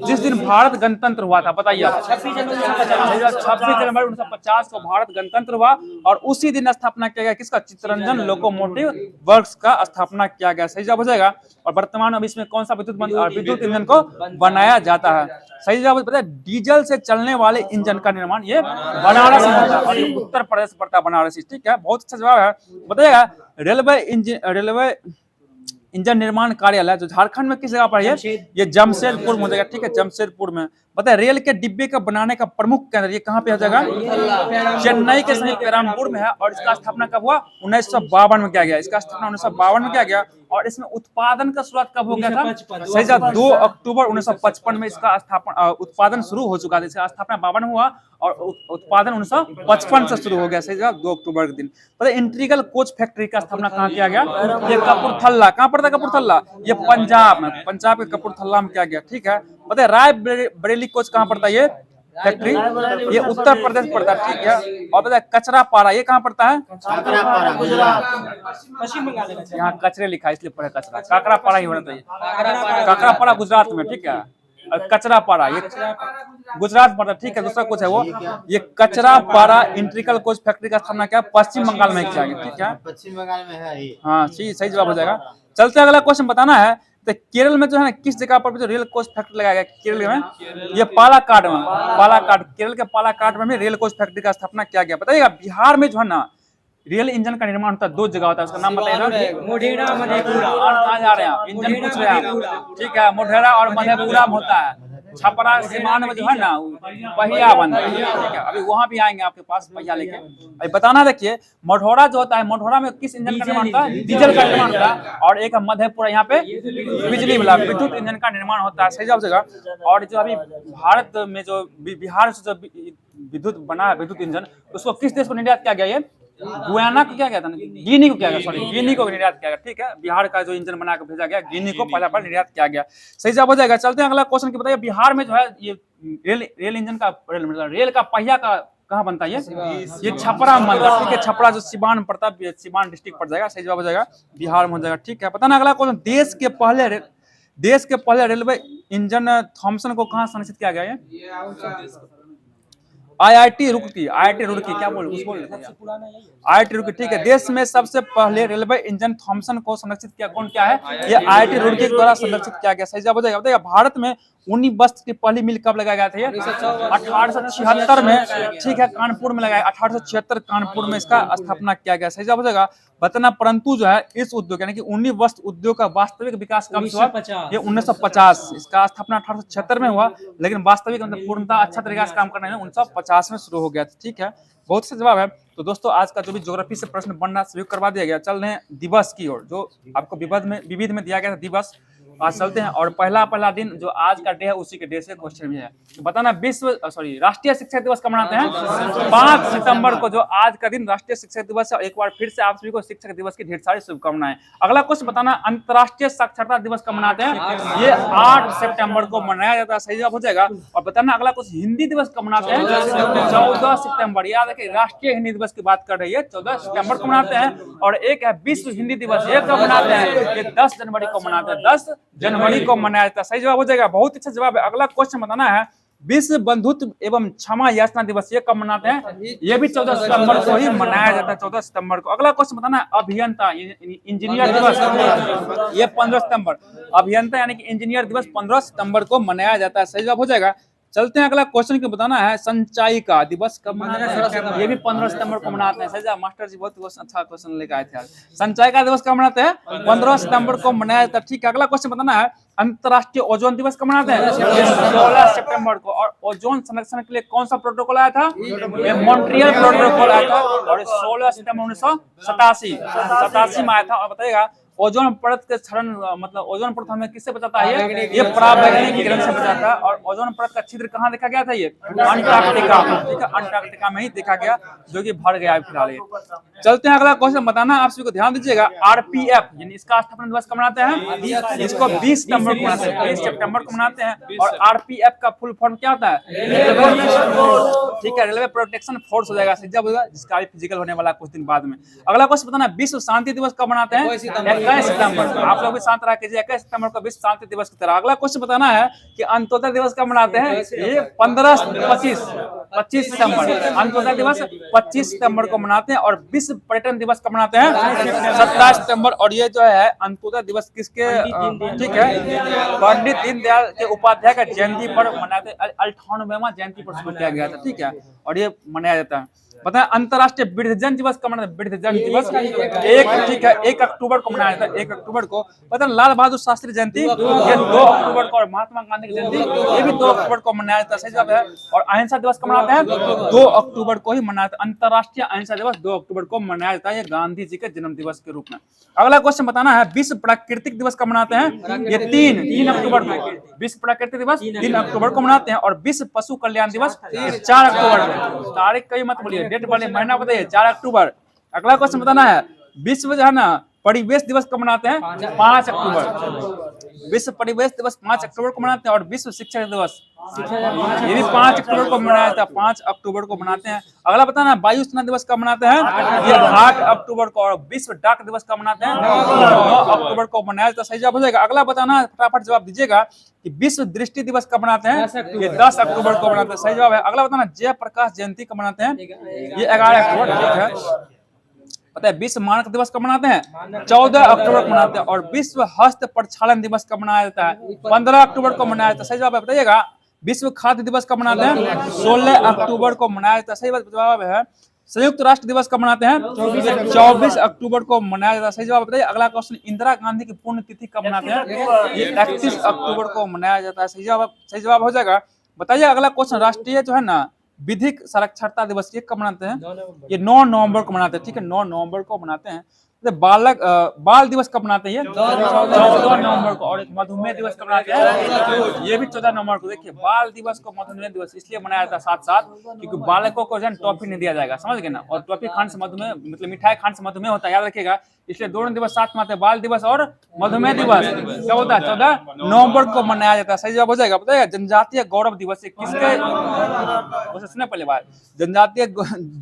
जिस दिन भारत गणतंत्र हुआ था। बताइए 26 जनवरी 1950 को भारत गणतंत्र हुआ। और उसी दिन स्थापना किया गया किसका? चित्तरंजन लोकोमोटिव वर्क्स का स्थापना किया गया। सही जवाब हो जाएगा। और वर्तमान में इसमें कौन सा विद्युत इंजन को बनाया जाता है? सही जवाब बताइए डीजल से चलने वाले इंजन का निर्माण ये बनारस में होता है, उत्तर प्रदेश पड़ता है बनारस। ठीक है, बहुत अच्छा जवाब है। बताइएगा रेलवे इंजन निर्माण कार्यालय जो झारखंड में किस जगह पर है? ये जमशेदपुर में हो जाएगा। ठीक है, जमशेदपुर में। बताए रेल के डिब्बे का बनाने का प्रमुख केंद्र ये कहाँ पे हो जाएगा? चेन्नई के समीप पेरामपुर में है। और इसका स्थापना कब हुआ? 1952 में किया गया। इसका स्थापना 1952 में किया गया। और इसमें उत्पादन का शुरुआत कब हो गया था? सही जवाब 2 अक्टूबर 1955 में इसका उत्पादन शुरू हो चुका था। इसका स्थापना 52 में हुआ और उत्पादन 1955 से शुरू हो गया। सही जवाब 2 अक्टूबर के दिन। पता इंटीग्रल कोच फैक्ट्री का स्थापना कहाँ किया गया? ये कपूरथला। कहाँ पड़ता है कपूरथला? ये पंजाब में, पंजाब के कपूरथला में किया गया। ठीक है, पता है राय बरेली कोच कहाँ पड़ता है? ये फैक्ट्री ये उत्तर प्रदेश पड़ता है। ठीक है, और पता है कचरा पारा ये कहाँ पड़ता है? यहाँ कचरे लिखा है इसलिए पढ़े कचरा। काकरा पारा ही होना चाहिए। काकरा पारा गुजरात में। ठीक है, कचरा पारा ये गुजरात पड़ता है। ठीक है, दूसरा कुछ है वो ये कचरा पारा इंटीग्रल कोच फैक्ट्री का स्थापना क्या पश्चिम बंगाल में किया गया। ठीक है, पश्चिम बंगाल में है। हाँ सही जवाब हो जाएगा। चलते अगला क्वेश्चन बताना है तो केरल में जो है ना किस जगह पर जो रेल कोच फैक्ट्री लगाया गया? केरल में ये पालाकाड में। केरल के पालाकाड में भी रेल कोच फैक्ट्री का स्थापना किया गया। बताइएगा बिहार में जो है ना रेल इंजन का निर्माण होता है 2 जगह होता है। उसका नाम बताइएगा। मोढेरा मधेपुरा। कहाँ जा रहे हैं इंजन पूछ रहे हैं? ठीक है, मोढेरा और मधेपुरा में होता है। छपरा सीमान में जो है ना पहिया बनता है, ठीक है। अभी वहां भी आएंगे आपके पास पहिया लेके। अभी बताना देखिए, मढ़ौरा जो होता है, मढ़ौरा में किस इंजन का निर्माण होता है? डीजल का निर्माण होता है। और एक मधेपुरा यहाँ पे बिजली वाला विद्युत इंजन का निर्माण होता है, सही जगह। और जो अभी भारत में जो बिहार से जो विद्युत बना है, विद्युत इंजन, उसको किस देश को निर्यात किया गया? ये गुयाना को क्या गया था, गिनी को किया गया, सॉरी गिनी को निर्यात किया गया, ठीक है। बिहार का जो इंजन बना के भेजा गया, गिनी को पहला बार निर्यात किया गया, सही जवाब हो जाएगा। चलते हैं अगला क्वेश्चन की। बताइए बिहार में जो है ये रेल इंजन का रेल का पहिया का कहाँ बनता है? ये छपरा में बनता है, ठीक है। छपरा जो सिवान पड़ता है, सिवान डिस्ट्रिक्ट पड़ जाएगा, सही जवाब हो जाएगा, बिहार में हो जाएगा, ठीक है। पता ना अगला क्वेश्चन, देश के पहले रेलवे इंजन थॉमसन को कहाँ संरक्षित किया गया है? IIT रुड़की, IIT रुड़की, क्या बोल IIT रुड़की, ठीक है। देश में सबसे पहले रेलवे इंजन थॉमसन को संरक्षित किया कौन क्या है? ये IIT रुड़की के द्वारा संरक्षित किया गया, सही जवाब हो जाएगा। बताइए भारत में ऊनी वस्त्र की पहली मिल कब लगाया गया था? 1876 में, ठीक है, कानपुर में लगाया। 1876 कानपुर में इसका स्थापना किया गया, सही जवाब हो जाएगा। बताना, परंतु जो है इस उद्योग यानी कि ऊनी वस्त्र उद्योग का वास्तविक विकास कब हुआ? ये 1950, इसका स्थापना 1876 में हुआ, लेकिन वास्तविक मतलब पूर्णतः अच्छा तरीके से काम करने में 1950 में शुरू हो गया, ठीक है। बहुत अच्छा जवाब है। तो दोस्तों आज का जो भी ज्योग्राफी से प्रश्न बनना शुरू करवा दिया गया। चल रहे हैं दिवस की ओर, जो आपको विविध में दिया गया था दिवस। आज चलते हैं, और पहला दिन जो आज का डे है उसी के डे से क्वेश्चन भी है। तो बताना राष्ट्रीय शिक्षक दिवस कब मनाते हैं? 5 सितंबर को जो आज का दिन राष्ट्रीय शिक्षक दिवस है। एक बार फिर से आप सभी को शिक्षक दिवस की ढेर सारी शुभकामनाएं। अगला क्वेश्चन बताना, अंतर्राष्ट्रीय साक्षरता दिवस कब मनाते हैं? ये 8 सितंबर को मनाया जाता है, सही जवाब हो जाएगा। और बताना अगला क्वेश्चन, हिंदी दिवस कब मनाते हैं? 14 सितंबर। याद रखिए, राष्ट्रीय हिंदी दिवस की बात कर रही है, 14 सितंबर को मनाते हैं। और एक है विश्व हिंदी दिवस, ये कब मनाते हैं? ये 10 जनवरी को मनाते हैं, 10 जनवरी को मनाया जाता है, सही जवाब हो जाएगा। बहुत अच्छा जवाब है। अगला क्वेश्चन बताना है, विश्व बंधुत्व एवं क्षमा याचना दिवस ये कब मनाते हैं? ये भी 14 सितंबर को ही मनाया जाता है, 14 सितंबर को। अगला क्वेश्चन बताना है, अभियंता इंजीनियर दिवस, ये 15 सितंबर। अभियंता यानी कि इंजीनियर दिवस 15 सितंबर को मनाया जाता है, सही जवाब हो जाएगा। चलते हैं अगला क्वेश्चन को। बताना है, संचायिका दिवस कब मनाते हैं? ये भी 15 सितंबर को मनाते हैं, सही जवाब। मास्टर जी बहुत अच्छा क्वेश्चन लेकर आए थे आज। संचायिका दिवस कब मनाते हैं? 15 सितंबर को मनाया जाता है, ठीक है। अगला क्वेश्चन बताना है, अंतर्राष्ट्रीय ओजोन दिवस कब मनाते हैं? 16 सितंबर को। और ओजोन संरक्षण के लिए कौन सा प्रोटोकॉल आया था? ये मॉन्ट्रियल प्रोटोकॉल आया था, और 16 सितंबर 1987 में आया था। और बताइएगा, ओजोन परत के क्षरण मतलब ओजोन परत हमें किससे बचाता है? ये पराबैंगनी किरण से बचाता है। और ओजोन परत का छिद्र कहाँ देखा गया था? ये अंटार्कटिका, ठीक है, अंटार्कटिका में ही देखा गया, जो कि भर गया है फिलहाल ये। चलते हैं अगला क्वेश्चन बताना, आप सभी को ध्यान दीजिएगा। RPF यानी इसका स्थापना दिवस कब मनाते हैं? इसको 20 सितंबर को मनाते हैं, 20 सितंबर को मनाते हैं। और RPF का फुल फॉर्म क्या होता है? ठीक है, रेलवे प्रोटेक्शन फोर्स हो जाएगा, जिसका भी फिजिकल होने वाला कुछ दिन बाद में। अगला क्वेश्चन बताना, विश्व शांति दिवस कब मनाते हैं? 21 सितंबर को। आप लोग भी शांत रह कीजिए, 21 सितंबर को विश्व शांति दिवस की तरह। अगला क्वेश्चन बताना है कि अंत्योदय दिवस कब मनाते हैं? ये 25 सितंबर। अंत्योदय दिवस 25 सितंबर को मनाते हैं। और विश्व पर्यटन दिवस कब मनाते हैं? 27 सितंबर। और ये जो है अंत्योदय दिवस किसके, ठीक है, पंडित दीनदयाल के उपाध्याय का जयंती पर मनाते हैं, 98वां जयंती पर शुरू किया गया था, ठीक है। और ये मनाया जाता है। पता है अंतर्राष्ट्रीय वृद्धजन दिवस कब मनाते हैं? वृद्धजन दिवस 1 अक्टूबर को मनाया जाता है, 1 अक्टूबर को। पता है लाल बहादुर शास्त्री जयंती ये 2 अक्टूबर को। और महात्मा गांधी की जयंती ये भी 2 अक्टूबर को मनाया जाता है, सही जवाब है। और अहिंसा दिवस कब मनाते हैं? 2 अक्टूबर को ही मनाते हैं। अंतर्राष्ट्रीय अहिंसा दिवस 2 अक्टूबर को मनाया जाता है, ये गांधी जी के जन्म दिवस के रूप में। अगला क्वेश्चन बताना है, विश्व प्राकृतिक दिवस कब मनाते हैं? ये 3 अक्टूबर को। विश्व प्राकृतिक दिवस 3 अक्टूबर को मनाते हैं। और विश्व पशु कल्याण दिवस 4 अक्टूबर को। तारीख कहीं मत बोलिए, डेट वाले महीना बताइए, 4 अक्टूबर। अगला क्वेश्चन बताना है, विश्व जो है ना परिवेश दिवस कब मनाते हैं? 5 अक्टूबर। विश्व परिवेश दिवस 5 अक्टूबर को मनाते हैं। और विश्व शिक्षक दिवस ये भी 5 अक्टूबर को मनाया जाता है, 5 अक्टूबर को मनाते हैं। अगला बताना, वायु सेना दिवस कब मनाते हैं? ये 8 अक्टूबर को। और विश्व डाक दिवस कब मनाते हैं? 9 अक्टूबर को मनाया जाता है, सही जवाब हो जाएगा। अगला बताना, फटाफट जवाब दीजिएगा कि विश्व दृष्टि दिवस कब मनाते हैं? ये 10 अक्टूबर को मनाते हैं, सही जवाब है। अगला बताना, जयप्रकाश जयंती कब मनाते हैं? ये 11 अक्टूबर, ठीक है। पता है विश्व मानक दिवस कब मनाते हैं? 14 अक्टूबर को मनाते हैं। और विश्व हस्त प्रक्षालन दिवस कब मनाया जाता है? 15 अक्टूबर को मनाया जाता है, सही जवाब है। बताइएगा, विश्व खाद्य दिवस कब मनाते हैं? 16 अक्टूबर को मनाया जाता है, सही जवाब है। संयुक्त राष्ट्र दिवस कब मनाते हैं? 24 अक्टूबर को मनाया जाता है। सही जवाब बताइए। अगला क्वेश्चन, इंदिरा गांधी की पुण्यतिथि कब मनाते हैं? ये 31 अक्टूबर को मनाया जाता है। सही जवाब हो जाएगा। बताइए अगला क्वेश्चन, राष्ट्रीय जो है ना विधिक साक्षरता दिवस ये कब मनाते हैं? ये 9 नवंबर को मनाते हैं। ठीक है, 9 नवंबर को मनाते हैं। बाल दिवस कब मनाते हैं? 14 नवंबर को। और मधुमेह दिवस कब मनाते हैं? ये भी 14 नवंबर को। देखिए बाल दिवस को मधुमेह दिवस इसलिए मनाया जाता है साथ साथ क्योंकि बालकों को जो टॉफी नहीं दिया जाएगा, समझ गए ना। और टॉफी खाने से मधुमेह, मतलब मिठाई खाने से मधुमेह होता है, याद रखिएगा। इसलिए दोनों दिवस साथ में आते हैं, बाल दिवस और मधुमेह दिवस। क्या होता है? 14 नवंबर को मनाया जाता है। सही जवाब हो जाएगा। बताइए जनजातीय गौरव दिवस किसके, सुनने पहले बात, जनजातीय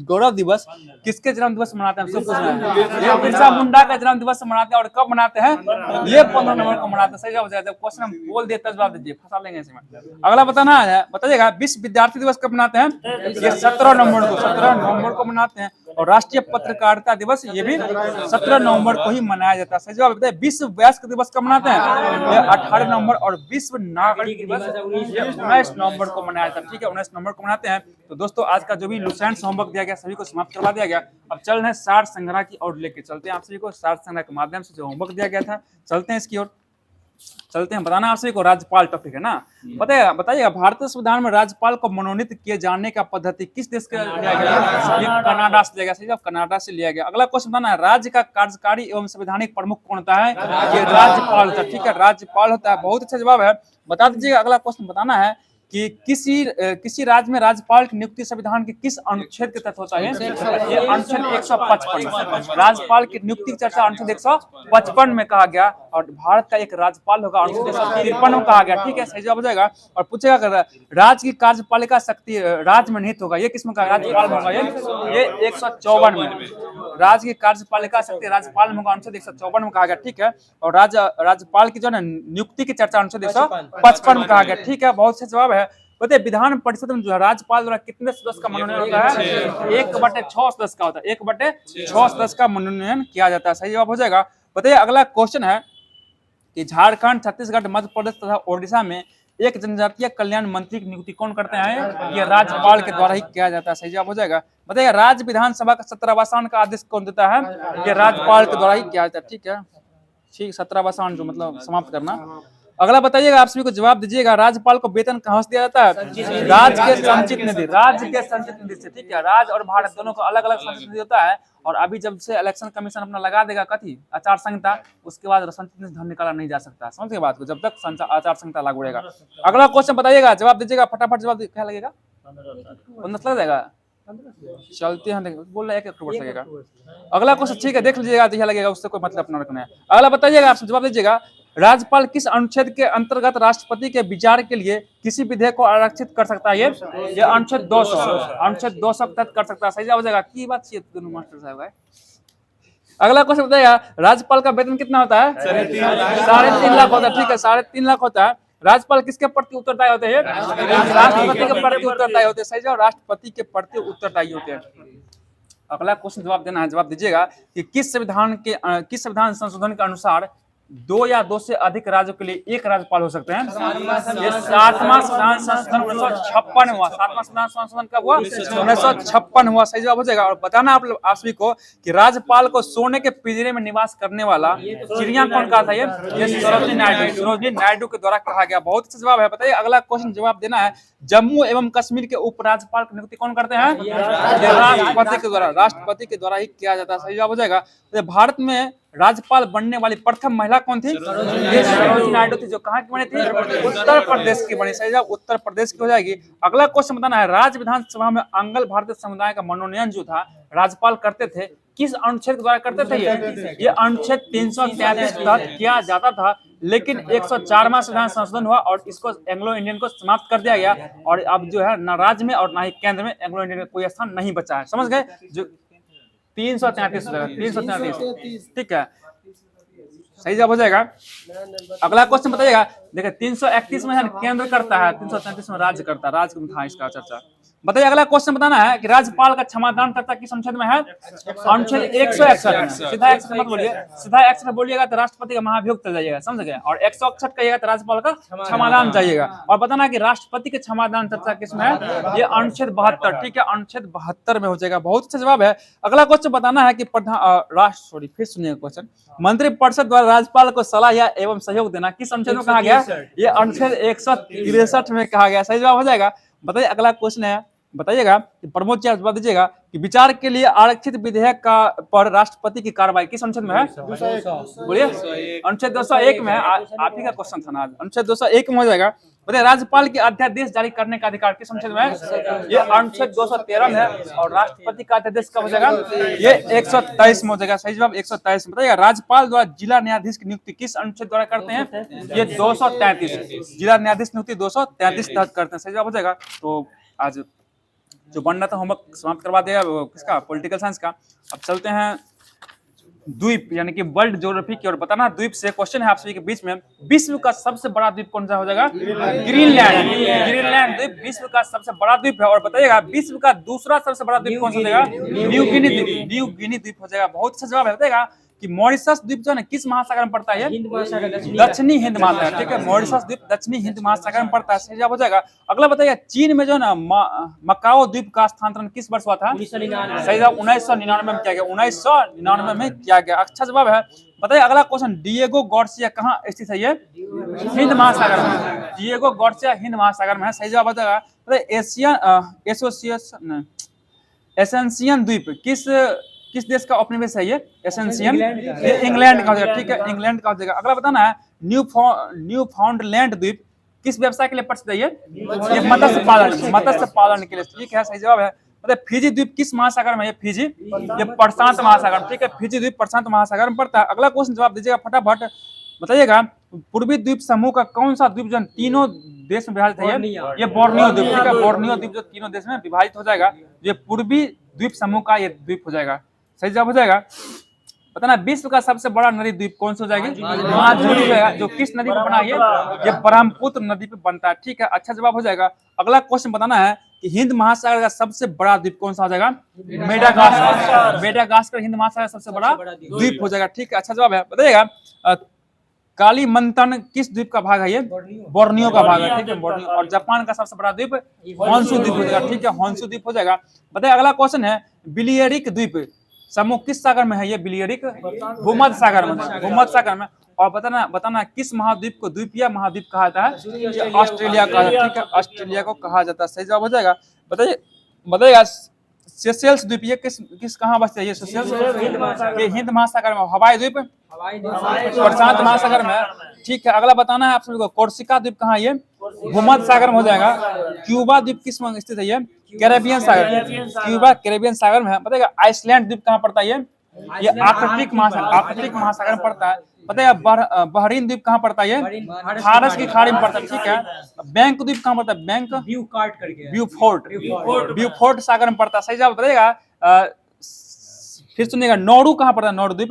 गौरव दिवस किसके जन्म दिवस मनाते हैं? सब पूछना है। मुंडा का जन्म दिवस मनाते हैं। और कब मनाते हैं? ये 15 नवंबर को मनाते हैं। सही जवाब हो जाएगा। क्वेश्चन हम बोल देते जवाब दीजिए, फंसा लेंगे इसमें। अगला बताना है, बताइएगा विश्व विद्यार्थी दिवस कब मनाते हैं? ये 17 नवंबर को। 17 नवंबर को मनाते हैं। और राष्ट्रीय पत्रकारिता दिवस ये भी 17 नवंबर को ही मनाया जाता है। सही जवाब बताइए। विश्व वयस्क दिवस कब मनाते हैं? ये 18 नवंबर। और विश्व नागरिक दिवस ये 19 नवंबर को मनाया जाता है। ठीक है, 19 नवंबर को मनाते हैं। तो दोस्तों आज का जो भी लुसेंट्स होमवर्क दिया गया सभी को समाप्त करवा दिया गया। अब चल रहे हैं सार संग्रह की ओर लेके चलते हैं आप सभी को। सार संग्रह के माध्यम से जो होमवर्क दिया गया था, चलते हैं इसकी ओर, चलते हैं। बताना आप सभी को, राज्यपाल टॉपिक है ना। बताइएगा भारतीय संविधान में राज्यपाल को मनोनीत किए जाने का पद्धति किस देश का लिया गया? ये कनाडा से लिया गया। सही, कनाडा से लिया गया। अगला क्वेश्चन बताना है, राज्य का कार्यकारी एवं संवैधानिक प्रमुख कौन होता है? ये राज्यपाल होता है। ठीक है, राज्यपाल होता है। बहुत अच्छा जवाब है, बता दीजिएगा। अगला क्वेश्चन बताना है कि किसी राज्य में राज्यपाल की नियुक्ति संविधान के किस अनुच्छेद के तहत होता है? ये अनुच्छेद 155। राज्यपाल की नियुक्ति की चर्चा अनुच्छेद 155 में कहा गया। और भारत का एक राज्यपाल होगा अनुच्छेद 153 में कहा गया। ठीक है, सही जवाब हो जाएगा। और पूछेगा राज्य की कार्यपालिका शक्ति राज्य में निहित होगा, ये किसमें का राज्यपाल होगा? ये 154 में। राज्य की कार्यपालिका शक्ति राज्यपाल में होगा, अनुच्छेद 154 में कहा गया। ठीक है, और राज्यपाल की जो है नियुक्ति की चर्चा अनुच्छेद 155 में कहा गया। ठीक है, बहुत अच्छा जवाब है। बताइए विधान परिषद में जो है राज्यपाल द्वारा कितने सदस्य का मनोनयन होता है? 1/6 सदस्य का होता है। 1/6 सदस्य का मनोनयन किया जाता है। सही जवाब हो जाएगा। बताइए अगला क्वेश्चन है कि झारखंड, छत्तीसगढ़, मध्य प्रदेश तथा ओडिशा में एक जनजातीय कल्याण मंत्री की नियुक्ति कौन करते हैं? ये राज्यपाल के द्वारा ही किया जाता है। सही जवाब हो जाएगा। बताइए राज्य विधानसभा का सत्रावसान का आदेश कौन देता है? ये राज्यपाल के द्वारा ही किया जाता है। ठीक है, ठीक, सत्रावसान जो मतलब समाप्त करना। अगला बताइएगा, आप सभी को जवाब दीजिएगा, राज्यपाल को वेतन कहां से दिया जाता है? राज्य के संचित निधि, राज्य के संचित निधि से। ठीक है, राज्य और भारत दोनों को अलग अलग संचित निधि होता है। और अभी जब से इलेक्शन कमीशन अपना लगा देगा कथी आचार संहिता, उसके बाद संचित निधि धन निकाला नहीं जा सकता। समझ गए बात को, जब तक आचार संहिता लागू रहेगा। अगला क्वेश्चन बताइएगा, जवाब दीजिएगा फटाफट। जवाब क्या लगेगा? 15 लग जाएगा। चलते हैं, बोल रहे 1 अक्टूबर से लगेगा। अगला क्वेश्चन ठीक है, देख लीजिएगा जहाँ लगेगा, उससे कोई मतलब अपना रखना है। अगला बताइएगा, आप जवाब दीजिएगा, राज्यपाल किस अनुच्छेद के अंतर्गत राष्ट्रपति के विचार के लिए किसी विधेयक को आरक्षित कर सकता है? ये अनुच्छेद 200, अनुच्छेद 200 तक कर सकता है। सही जवाब हो जाएगा। की बात चाहिए दोनों मास्टर साहब है। अगला क्वेश्चन बताइएगा, राज्यपाल का वेतन कितना होता है? 3.5 लाख होता है। ठीक है, 3.5 लाख होता है। राज्यपाल किसके प्रति उत्तरदायी होते हैं? राष्ट्रपति के प्रति उत्तरदायी होते हैं। सही जवाब, राष्ट्रपति के प्रति उत्तरदायी होते हैं। अगला क्वेश्चन जवाब देना है, जवाब दीजिएगा कि किस संविधान संशोधन के अनुसार 2 या 2 से अधिक राज्यों के लिए एक राज्यपाल हो सकते हैं? ये 7वां संविधान संशोधन 1956 हुआ। 7वां संविधान संशोधन कब हुआ? 1956 हुआ। सही जवाब हो जाएगा। और बताना आप सभी को कि राज्यपाल को सोने के पिंजरे में निवास करने वाला चिड़िया कौन कहा था? ये सरोजिनी नायडू के द्वारा कहा गया। बहुत अच्छा जवाब है। बताइए अगला क्वेश्चन जवाब देना है, जम्मू एवं कश्मीर के उपराज्यपाल की नियुक्ति कौन करते हैं? राष्ट्रपति के द्वारा ही किया जाता है। सही जवाब हो जाएगा। भारत में राज्यपाल बनने वाली प्रथम महिला कौन थी? ये सरोजिनी नायडू थी, जो कहाँ की बनी थी? उत्तर प्रदेश की बनी। सही जवाब उत्तर प्रदेश की हो जाएगी। अगला क्वेश्चन बताना है, राज्य विधानसभा में आंग्ल भारतीय समुदाय का मनोनयन जो था राज्यपाल करते थे, किस अनुच्छेद के द्वारा करते थे? ये अनुच्छेद 333 के तहत किया जाता था। लेकिन 104वां संविधान संशोधन हुआ और इसको एंग्लो इंडियन को समाप्त कर दिया गया। और अब जो है न राज्य में और न ही केंद्र में एंग्लो इंडियन का कोई स्थान नहीं बचा है। समझ गए? जो 333, ठीक है, सही जवाब हो जाएगा। अगला क्वेश्चन बताइएगा, देखिए 331 में है केंद्र करता है, 333 में राज्य करता है, राज्य में था इसका चर्चा। बताइए अगला क्वेश्चन बताना है कि राज्यपाल का क्षमादान करता किस अनुच्छेद में है? अनुच्छेद 161 में। सीधा 161 मत बोलिए, सीधा 161 बोलिएगा तो राष्ट्रपति का महाभियोग चल जाइएगा, समझ गए? और 161 कहिएगा तो राज्यपाल का क्षमादान चाहिएगा। और बताना कि राष्ट्रपति के क्षमादान चर्चा किसमें है? ये अनुच्छेद 72, ठीक है, अनुच्छेद 72 में हो जाएगा। बहुत अच्छा जवाब है। अगला क्वेश्चन बताना है कि फिर सुनिए क्वेश्चन, मंत्रिपरिषद द्वारा राज्यपाल को सलाह या एवं सहयोग देना किस अनुच्छेद में कहा गया? ये अनुच्छेद 163 में कहा गया। सही जवाब हो जाएगा। बताइए अगला क्वेश्चन है, बताइएगा प्रमोद जी जवाब दीजिएगा कि विचार के लिए आरक्षित विधेयक का पर राष्ट्रपति की कार्रवाई किस अनुच्छेद में है? बोलिए अनुच्छेद 201 में। आप ही का क्वेश्चन था ना, अनुच्छेद 201 में हो जाएगा। बताइए राज्यपाल के अध्यादेश जारी करने का अधिकार किस अनुच्छेद में है? ये अनुच्छेद 213 में है। और राष्ट्रपति का अध्यादेश कब हो जाएगा? ये 123 में हो जाएगा। सही जवाब 123। बताइएगा राज्यपाल द्वारा जिला न्यायाधीश की नियुक्ति किस अनुच्छेद द्वारा करते हैं? ये 233, जिला न्यायाधीश नियुक्ति 233 तहत करते हैं। सही जवाब हो जाएगा। तो आज जो बनना था होमवर्क समाप्त करवा दिया किसका? पॉलिटिकल साइंस का। अब चलते हैं द्वीप यानी कि वर्ल्ड ज्योग्राफी की ओर। बताना द्वीप से क्वेश्चन है आप सभी के बीच में, विश्व का सबसे बड़ा द्वीप कौन सा हो जाएगा? ग्रीनलैंड। ग्रीनलैंड द्वीप विश्व का सबसे बड़ा द्वीप है। और बताइएगा विश्व का दूसरा सबसे बड़ा द्वीप कौन सा हो जाएगा? न्यू गिनी द्वीप। न्यू गिनी द्वीप हो जाएगा। बहुत अच्छा जवाब है। बताइएगा कि मॉरिशस द्वीप जो है ना किस महासागर में पड़ता है? दक्षिणी हिंद महासागर, ठीक है, मॉरिशस द्वीप दक्षिणी हिंद महासागर में पड़ता है। सही जवाब हो जाएगा। अगला बताइए चीन में जो है ना मकाओ द्वीप का स्थानांतरण किस वर्ष हुआ था? सही जवाब 1999 में किया गया। 1999 में किया गया। अच्छा जवाब है। बताइए अगला क्वेश्चन, डिएगो गार्सिया कहाँ स्थित है? ये हिंद महासागर में। डिएगो गार्सिया हिंद महासागर में है। सही जवाब हो जाएगा। एसेंशियन द्वीप किस देश का उपनिवेश है? ये एसेंशियन इंग्लैंड का हो जाएगा, ठीक है, इंग्लैंड का हो जाएगा। अगला बताना है न्यू फाउंडलैंड द्वीप किस व्यवसाय के लिए प्रसिद्ध है? ये मत्स्य पालन के लिए, ठीक है, सही जवाब है। मतलब फिजी द्वीप किस महासागर में? ये फिजी ये प्रशांत महासागर, ठीक है, फिजी द्वीप प्रशांत महासागर में पड़ता है। अगला क्वेश्चन जवाब दीजिएगा फटाफट। बताइएगा पूर्वी द्वीप समूह का कौन सा द्वीप जो तीनों देश में विभाजित है? ये बोर्नियो द्वीप, ठीक है, बोर्नियो द्वीप जो तीनों देश में विभाजित हो जाएगा। ये पूर्वी द्वीप समूह का ये द्वीप हो जाएगा। सही जवाब हो जाएगा। बताना विश्व का सबसे बड़ा नदी द्वीप कौन सा हो जाएगी? महाद्वीप हो जाएगा। जो किस नदी पर बना है? ये ब्रह्मपुत्र नदी पे बनता है, ठीक है, अच्छा जवाब हो जाएगा। अगला क्वेश्चन बताना है कि हिंद महासागर का सबसे बड़ा द्वीप कौन सा हो जाएगा? मेडागास्कर। मेडागास्कर हिंद महासागर सबसे बड़ा द्वीप हो जाएगा, ठीक है, अच्छा जवाब है। बताइएगा कालीमंतन किस द्वीप का भाग है? ये बोर्नियो का भाग है, ठीक है, बोर्नियो। और जापान का सबसे बड़ा द्वीप होन्शु द्वीप हो जाएगा, ठीक है, होन्शु द्वीप हो जाएगा। बताइए अगला क्वेश्चन है बिलियरिक द्वीप समूह किस सागर में है? ये बिलियरिक भूमध्य सागर में, भूमध्य सागर में। और बताना किस महाद्वीप को द्वीपीय महाद्वीप कहा जाता है? ऑस्ट्रेलिया का, ठीक है, ऑस्ट्रेलिया को कहा जाता है। सही जवाब हो जाएगा। बताइएगा सेशेल्स द्वीप ये किस कहाँ बसते हैं? ये सेशेल्स ये हिंद महासागर में। हवाई द्वीप प्रशांत महासागर में, ठीक है। अगला बताना है आप सभी को कोर्सिका द्वीप कहाँ? ये भूमध्य सागर में हो जाएगा। क्यूबा द्वीप किस में स्थित है? ये कैरेबियन सागर, क्यूबा कैरेबियन सागर में है। बताइएगा आइसलैंड द्वीप कहाँ पड़ता है? ये आर्कटिक महासागर में पड़ता है। बताइए बहरीन द्वीप कहाँ पड़ता है? ये फारस की खाड़ी में पड़ता है, ठीक है। बैंक द्वीप कहाँ पड़ता है? बैंक ब्यूफोर्ट सागर में पड़ता है। सही जवाब बताइएगा। फिर सुनिएगा नौरू कहाँ पड़ता है? नौरू द्वीप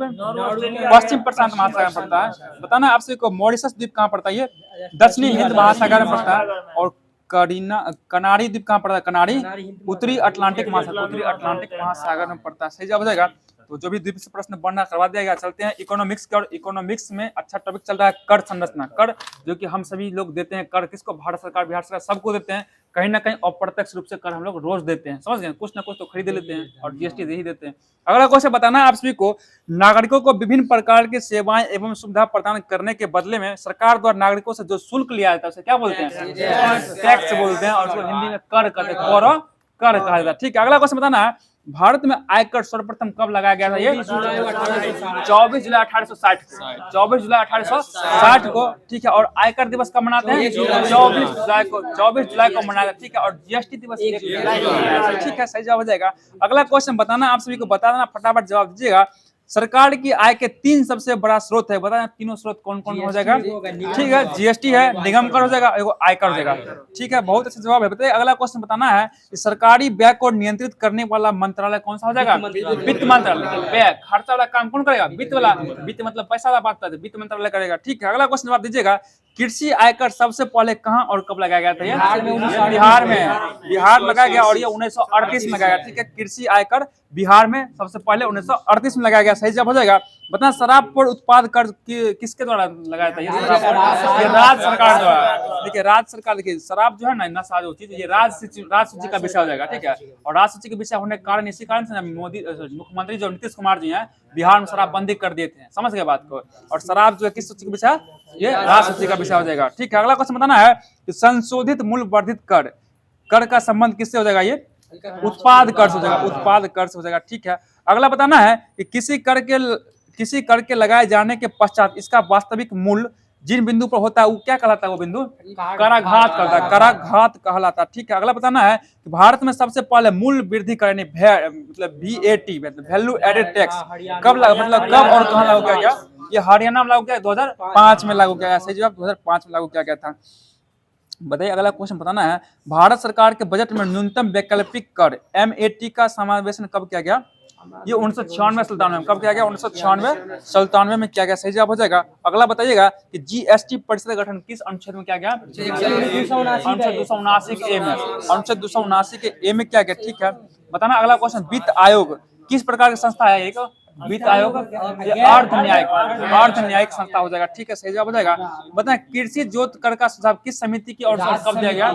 पश्चिम प्रशांत महासागर में पड़ता है। बताना आप सभी को मॉरिशस द्वीप कहाँ पड़ता है? ये दक्षिणी हिंद महासागर में पड़ता है। और कनारी द्वीप कहाँ पड़ता है? कनारी उत्तरी अटलांटिक महासागर में पड़ता है। सही जवाब हो जाएगा। तो जो भी द्वीप से प्रश्न बनना करवा दिया गया। चलते हैं इकोनॉमिक्स के। और इकोनॉमिक्स में अच्छा टॉपिक चल रहा है कर संरचना। कर जो कि हम सभी लोग देते हैं। कर किसको? भारत सरकार, बिहार सरकार सबको देते हैं। कहीं ना कहीं अप्रत्यक्ष रूप से कर हम लोग रोज देते हैं, समझ गए, कुछ ना कुछ तो खरीद लेते हैं और जीएसटी दे ही देते हैं। अगला क्वेश्चन बताना है आप सभी को, नागरिकों को विभिन्न प्रकार की सेवाएं एवं सुविधा प्रदान करने के बदले में सरकार द्वारा नागरिकों से जो शुल्क लिया जाता है उसे क्या बोलते हैं? टैक्स बोलते हैं। और उसको हिंदी में कर कहते हैं, कर कहा जाता है, ठीक है। अगला क्वेश्चन बताना है भारत में आयकर सर्वप्रथम कब लगाया गया था? ये 24 जुलाई 1860 को, 24 जुलाई 1860 को, ठीक है। और आयकर दिवस कब मनाते हैं? 24 जुलाई को मनाते हैं, ठीक है। और जीएसटी दिवस 1 जुलाई को मनाते हैं, ठीक है, सही जवाब हो जाएगा। अगला क्वेश्चन बताना आप सभी को, बता देना फटाफट जवाब दीजिएगा। सरकार की आय के 3 सबसे बड़ा स्रोत है, बताना तीनों स्रोत कौन कौन हो जाएगा? ठीक है, जीएसटी है, निगम कर हो जाएगा, एगो आयकर हो जाएगा, ठीक है, बहुत अच्छा जवाब है। बताइए अगला क्वेश्चन बताना है कि सरकारी व्यय को नियंत्रित करने वाला मंत्रालय कौन सा हो जाएगा? वित्त मंत्रालय। व्यय खर्चा वाला काम कौन करेगा? वित्त वाला, वित्त मतलब पैसा वाला बात है, वित्त मंत्रालय करेगा, ठीक है। अगला क्वेश्चन जवाब दीजिएगा कृषि आयकर सबसे पहले कहां और कब लगाया गया था? ये बिहार में लगाया गया और ये 1938 में लगाया गया। ठीक है, कृषि आयकर बिहार में सबसे पहले 1938 में लगाया गया। सही जवाब हो जाएगा। बताना शराब पर उत्पाद कर किसके द्वारा लगाया था? ये राज्य सरकार द्वारा। देखिए राज्य सरकार, देखिए शराब जो है ना, नशा जो चीज, ये राज्य सूची का विषय हो जाएगा। ठीक है, और राज्य सूची का विषय होने के कारण, इसी कारण से मोदी मुख्यमंत्री जो नीतीश कुमार जी हैं, बिहार में शराबबंदी कर दिए थे। समझ गए बात को? और शराब जो है किस सूची का विषय? ये राज्य सूची का विषय हो जाएगा। ठीक है, अगला क्वेश्चन बताना है कि संशोधित मूल्य वर्धित कर का संबंध किससे हो जाएगा? ये उत्पाद कर से हो जाएगा। उत्पाद कर से हो जाएगा। ठीक है, अगला बताना है कि किसी कर के लगाए जाने के पश्चात इसका वास्तविक मूल्य जिन बिंदु पर होता है वो क्या कहलाता है? वो बिंदु कराघात कहलाता है। कराघात कहलाता है। ठीक है, अगला बताना है कि भारत में सबसे पहले मूल्य वृद्धि कर मतलब VAT मतलब वैल्यू एडेड टैक्स कब और कहां लागू किया गया? ये हरियाणा में लागू किया 2005 में लागू किया गया। सही जवाब 2005 में लागू किया गया था। बताइए, अगला क्वेश्चन बताना है, भारत सरकार के बजट में न्यूनतम वैकल्पिक कर MAT का समावेशन कब किया गया? ये 1996 में कब किया गया? 1996 में किया गया। सही जवाब हो जाएगा। अगला बताइएगा कि GST परिषद का गठन किस अनुच्छेद में किया गया? अनुच्छेद 279 के ए में। अनुच्छेद 279 के ए में किया गया। ठीक है, बताना अगला क्वेश्चन, वित्त आयोग किस प्रकार की संस्था है? एक वित्त आयोग अर्ध न्यायिक संस्था हो जाएगा। ठीक है, सही जवाब हो जाएगा। बताएं कृषि जोत कर का सुझाव किस समिति की और कब दिया गया?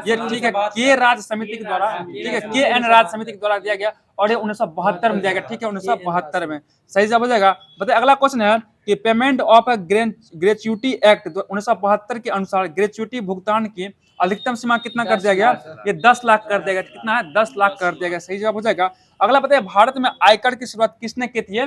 ये ठीक है, के राज्य समिति के द्वारा। ठीक है, KN राज्य समिति के द्वारा दिया गया और ये 1972 में दिया गया। ठीक है, 1972 में। सही जवाब हो जाएगा। बताइए, अगला क्वेश्चन है कि पेमेंट ऑफ ग्रेच्युटी एक्ट 1972 के अनुसार ग्रेच्युटी भुगतान की अधिकतम सीमा कितना कर दिया गया? ये 10 लाख कर दिया गया। कितना है? 10 लाख कर दिया गया। सही जवाब हो जाएगा। अगला बताइए, भारत में आयकर की शुरुआत किसने की थी?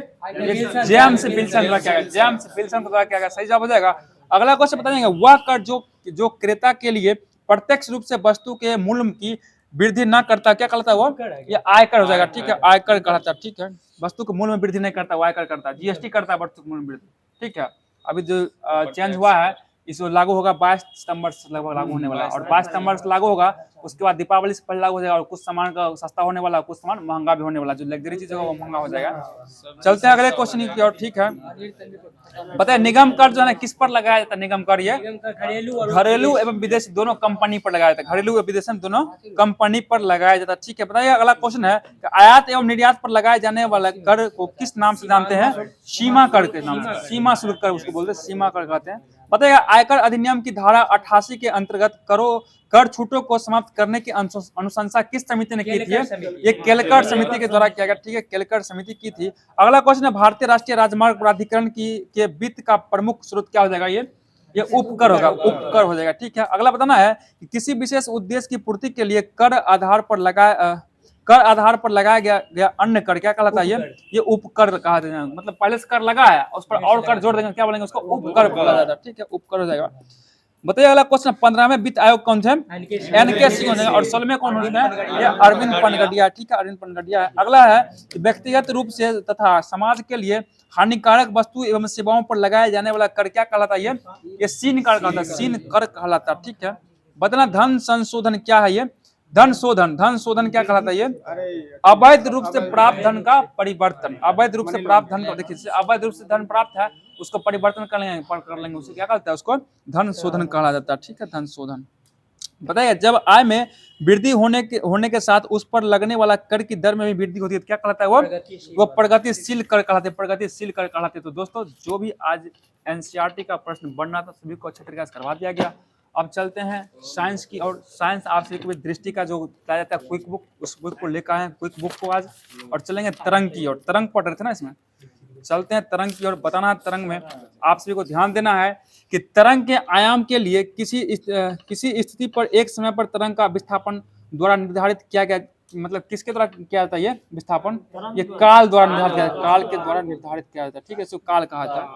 जेम्स विल्सन द्वारा किया गया। जेम्स विल्सन द्वारा किया गया। सही जवाब हो जाएगा। अगला क्वेश्चन बताएंगे, वह कर जो क्रेता के लिए प्रत्यक्ष रूप से वस्तु के मूल्य की वृद्धि न करता क्या कहलाता है? वो ये आयकर हो जाएगा। ठीक है, आयकर कहलाता है। ठीक है, वस्तु के मूल्य में वृद्धि नहीं करता, वो आयकर करता है। GST करता है वस्तु के मूल्य में वृद्धि। ठीक है, अभी जो चेंज हुआ है इसको लागू होगा 22 सितंबर से लगभग लागू होने वाला है, और 22 सितंबर से लागू होगा। उसके बाद दीपावली से पहले लागू हो जाएगा और कुछ सामान का सस्ता होने वाला, कुछ सामान महंगा भी होने वाला। जो लग्जरी चीज होगा वो महंगा हो जाएगा। चलते हैं अगले क्वेश्चन की ओर। ठीक है, बताइए निगम कर जो है ना किस पर लगाया जाता है? निगम कर ये घरेलू एवं विदेशी दोनों कंपनी पर लगाया जाता है। घरेलू एवं विदेशी दोनों कंपनी पर लगाया जाता है। ठीक है, बताइए अगला क्वेश्चन है कि आयात एवं निर्यात पर लगाए जाने वाला कर को किस नाम से जानते हैं? सीमा कर के नाम से। सीमा शुल्क कर उसको बोलते हैं, सीमा कर कहते हैं। बताइए आयकर अधिनियम की धारा 88 के अंतर्गत कर छूटों को समाप्त करने की अनुशंसा किस समिति ने की थी? ये केलकर समिति के द्वारा किया गया। ठीक है, केलकर समिति की थी। अगला क्वेश्चन है, भारतीय राष्ट्रीय राजमार्ग प्राधिकरण के वित्त का प्रमुख स्रोत क्या हो जाएगा? ये उपकर होगा, उपकर हो जाएगा। ठीक है, अगला बताना है कि किसी विशेष उद्देश्य की पूर्ति के लिए कर आधार पर लगाया गया अन्य कर क्या कहलाता है? ये उपकर कहा जाता है। मतलब पहले से कर लगा है उस पर और कर जोड़ देंगे, क्या बोलेंगे? उसको उपकर बोला जाता है। ठीक है, उपकर हो जाएगा। बताइए अगला क्वेश्चन, 15वें वित्त आयोग कौन थे? NK सिंह है। और 16वें कौन होते हैं? ये अरविंद पनगडिया। ठीक है, अरविंद पनगडिया है। अगला है कि व्यक्तिगत रूप से तथा समाज के लिए हानिकारक वस्तु एवं सेवाओं पर लगाया जाने वाला कर क्या कहलाता है? ये सीन कर कहलाता है। सीन कर कहलाता है। ठीक है, बताना धन संशोधन क्या है? ये धन शोधन क्या कहलाता है? ये अवैध रूप से प्राप्त धन का परिवर्तन। अवैध रूप से प्राप्त धन का, देखिए अवैध रूप से धन प्राप्त है उसको परिवर्तन कर लेंगे उसे क्या कहते हैं? उसको धन शोधन कहा जाता है। ठीक है, धन शोधन। बताइए जब आय में वृद्धि होने के साथ उस पर लगने वाला कर की दर में भी वृद्धि होती है तो क्या कहलाता है? वो प्रगतिशील कर कहलाते हैं। प्रगतिशील कर कहलाते हैं। तो दोस्तों जो भी आज NCERT का प्रश्न बनना था सभी को अच्छे तरीके से करवा दिया गया। अब चलते हैं साइंस की, और साइंस आपसे दृष्टि का जो बताया जाता है क्विक बुक, उस बुक को लेकर आए क्विक बुक को आज, और चलेंगे तरंग की ओर। तरंग पढ़ रहे थे ना, इसमें चलते हैं तरंग की ओर। बताना है तरंग में आप सभी को ध्यान देना है कि तरंग के आयाम के लिए किसी स्थिति पर एक समय पर तरंग का विस्थापन द्वारा निर्धारित किया गया, मतलब किसके द्वारा किया जाता है? ये विस्थापन ये काल द्वारा निर्धारित किया जाता है। काल के द्वारा निर्धारित किया जाता है। ठीक है, इसको काल कहा जाता है।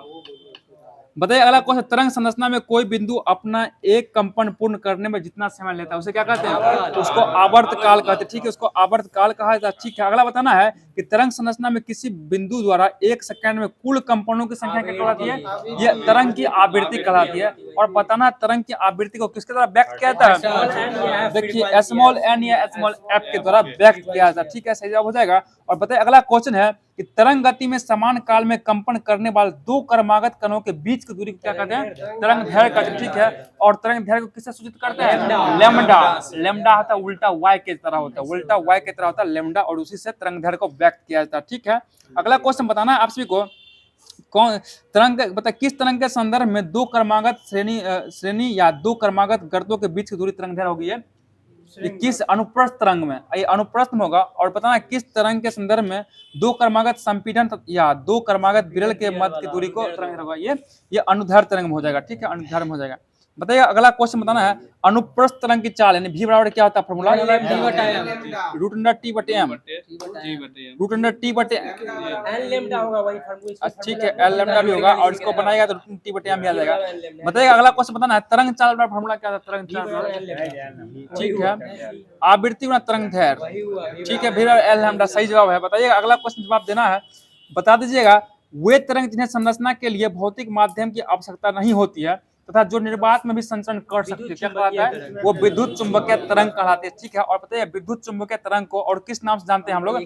बताइए अगला क्वेश्चन, तरंग संरचना में कोई बिंदु अपना एक कंपन पूर्ण करने में जितना समय लेता है उसे क्या कहते हैं? तो उसको आवर्त काल कहते हैं। ठीक है, उसको आवर्त काल कहा जाता है। ठीक है, अगला बताना है कि तरंग संरचना में किसी बिंदु द्वारा एक सेकंड में कुल कंपनों की संख्या क्या कहलाती है? ये तरंग की आवृत्ति कहलाती है। और बताना तरंग की आवृत्ति को किसके द्वारा व्यक्त किया जाता है? देखिए स्मॉल n या स्मॉल f के द्वारा व्यक्त किया जाता है। ठीक है, सही जवाब हो जाएगा। और बताइए अगला क्वेश्चन है कि तरंग गति में समान काल में कंपन करने वाले दो क्रमागत कणों के बीच की दूरी को क्या कहते हैं? तरंग दैर्घ्य कहते हैं, ठीक है। और तरंग दैर्घ्य को किससे सूचित करते हैं? लेमडा। लेमडा होता है उल्टा वाई के तरह होता है, उल्टा वाई के तरह होता है लेमडा, और उसी से तरंग दैर्घ्य को व्यक्त किया जाता है, ठीक है। अगला क्वेश्चन बताना है आप सभी को, कौन तरंग बता किस तरंग के संदर्भ में दो क्रमागत श्रेणी या दो क्रमागत गर्तों के बीच की दूरी तरंग दैर्घ्य होगी? ये किस अनुप्रस्थ तरंग में? ये अनुप्रस्थ में होगा। और बताना किस तरंग के संदर्भ में दो क्रमागत संपीड़न या दो क्रमागत विरल के मध्य की दूरी को तरंग होगा? ये अनुदैर्घ्य तरंग में हो जाएगा, ठीक है, अनुदैर्घ्य में हो जाएगा। बताइए अगला क्वेश्चन बताना है, अनुप्रस्थ तरंग की चाल यानी v बराबर क्या होता है फॉर्मूला? √t/m, ठीक है, l लैम्डा भी होगा, और इसको बनाएगा तो √t/m भी आ जाएगा। बताइए अगला क्वेश्चन बताना है, तरंग चाल का फॉर्मूला क्या था? तरंग चाल, ठीक है, आवृत्ति गुना तरंग दैर्घ्य, ठीक है, फिर l लैम्डा सही जवाब है। बताइए अगला क्वेश्चन जवाब देना है, बता दीजिएगा वे तरंग जिन्हें संरचना के लिए भौतिक माध्यम की आवश्यकता नहीं होती है तथा जो निर्वात में भी संचरण कर सकते हैं, क्या कहलाता है? वो विद्युत चुंबकीय तरंग कहलाते हैं, ठीक है। और बताइए विद्युत चुंबकीय तरंग को और किस नाम से जानते हैं हम लोग?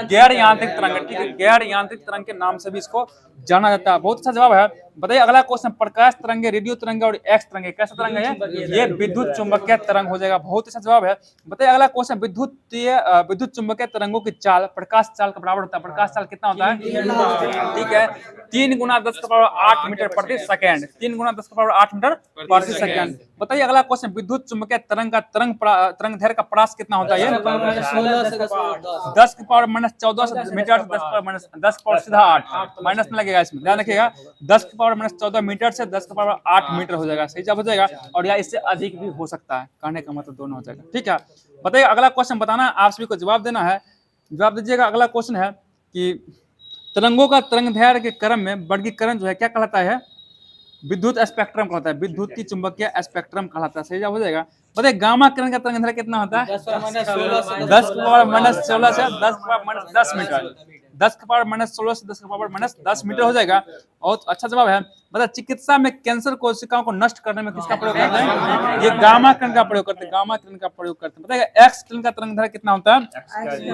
गैर यांत्रिक तरंग, ठीक है, गैर यांत्रिक तरंग के नाम से भी इसको जाना जाता है। बहुत अच्छा जवाब है। बताइए अगला क्वेश्चन, प्रकाश तरंगे, रेडियो तरंगे और एक्स तरंगे कैसा तरंग है? ये विद्युत चुंबकीय तरंग हो जाएगा। बहुत अच्छा जवाब है। बताइए अगला क्वेश्चन, विद्युत चुंबकीय तरंगों की चाल प्रकाश चाल के बराबर होता है। प्रकाश चाल कितना होता है? ठीक है, 3 × 10⁸ मीटर प्रति सेकेंड, 3 × 10⁸ मीटर प्रति सेकेंड। बताइए अगला क्वेश्चन, विद्युत चुंबकीय तरंग का तरंग दैर्घ्य का परास कितना होता है? 10⁻14 मीटर से 10⁻10 सीधा 8 माइनस में लगेगा, इसमें ध्यान रखिएगा, 10⁻14 मीटर से 10⁸ मीटर हो जाएगा, सही जवाब हो जाएगा। और या इससे अधिक भी हो सकता है, कहने का मतलब दोनों हो जाएगा, ठीक है। बताइए अगला क्वेश्चन बताना, आप सभी को जवाब देना है, जवाब दीजिएगा। अगला क्वेश्चन है कि तरंगों का तरंग दैर्घ्य के क्रम में वर्गीकरण जो है क्या कहलाता है? विद्युत स्पेक्ट्रम कहलाता है, विद्युत चुंबकीय स्पेक्ट्रम कहलाता है, सही जवाब हो जाएगा। बताइए गामा किरण का तरंग दैर्घ्य कितना होता है? 10⁻16 से 10⁻10 मीटर, 10⁻16 से 10⁻10 मीटर हो जाएगा। बहुत अच्छा जवाब है। मतलब चिकित्सा में कैंसर कोशिकाओं को नष्ट करने में किसका प्रयोग करते हैं? ये गामा किरण का प्रयोग करते हैं, गामा किरण का प्रयोग करते हैं। बताइए एक्स किरण का तरंग दैर्घ्य कितना होता है?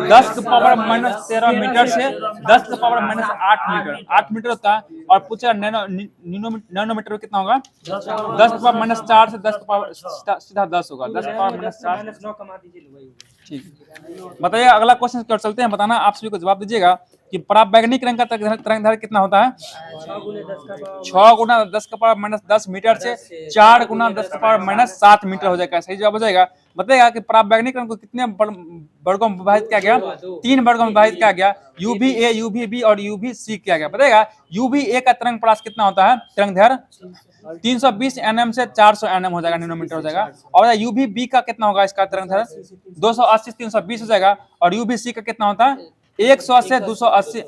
10⁻13 मीटर से 10⁻8 मीटर, 8 मीटर होता है। और पूछा नैनोमीटर में कितना होगा? 10⁻4 से 10 सीधा 10 होगा, 10⁻4। ठीक, बताइए अगला क्वेश्चन की ओर चलते हैं। बताना आप सभी को जवाब दीजिएगा कि पराबैंगनी किरण का तरंग दैर्घ्य कितना होता है? 6 × 10⁻10 मीटर से 4 × 10⁻7 मीटर हो जाएगा, सही जवाब हो जाएगा। बताइएगा कि पराबैंगनी किरण को कितने वर्गों में विभाजित किया गया? 3 वर्गों में विभाजित किया गया, UVA, UVB और UVC किया गया। बताइएगा UVA का तरंग परास कितना होता है? तरंग दैर्घ्य 320 nm से 400 nm हो जाएगा, नैनोमीटर हो जाएगा। और UVB का कितना होगा? इसका तरंग दैर्घ्य 280 से 320 हो जाएगा। और UVC का कितना होता है? 100 से 280,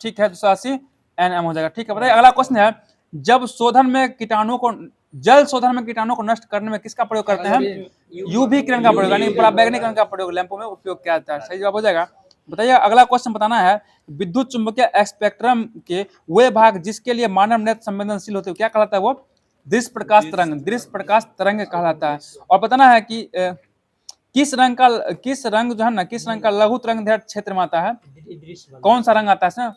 ठीक है, 280 nm हो जाएगा, ठीक है। बताइए अगला क्वेश्चन है, जब जल शोधन में कीटाणुओं को नष्ट करने में किसका प्रयोग करते हैं? UV किरण का प्रयोग, यानी पराबैंगनी किरण का प्रयोग लैंपों में उपयोग किया जाता है, सही जवाब हो जाएगा। बताइए अगला क्वेश्चन बताना है, विद्युत चुंबकीय स्पेक्ट्रम के वे भाग जिसके लिए मानव नेत्र संवेदनशील होते हैं क्या कहलाता है? वो दृश्य प्रकाश तरंग, दृश्य प्रकाश तरंग कहलाता है। और बताना है कि किस रंग जो है ना, किस रंग का लघु तरंग दैर्घ्य क्षेत्र में आता है? कौन सा रंग आता है इसमें?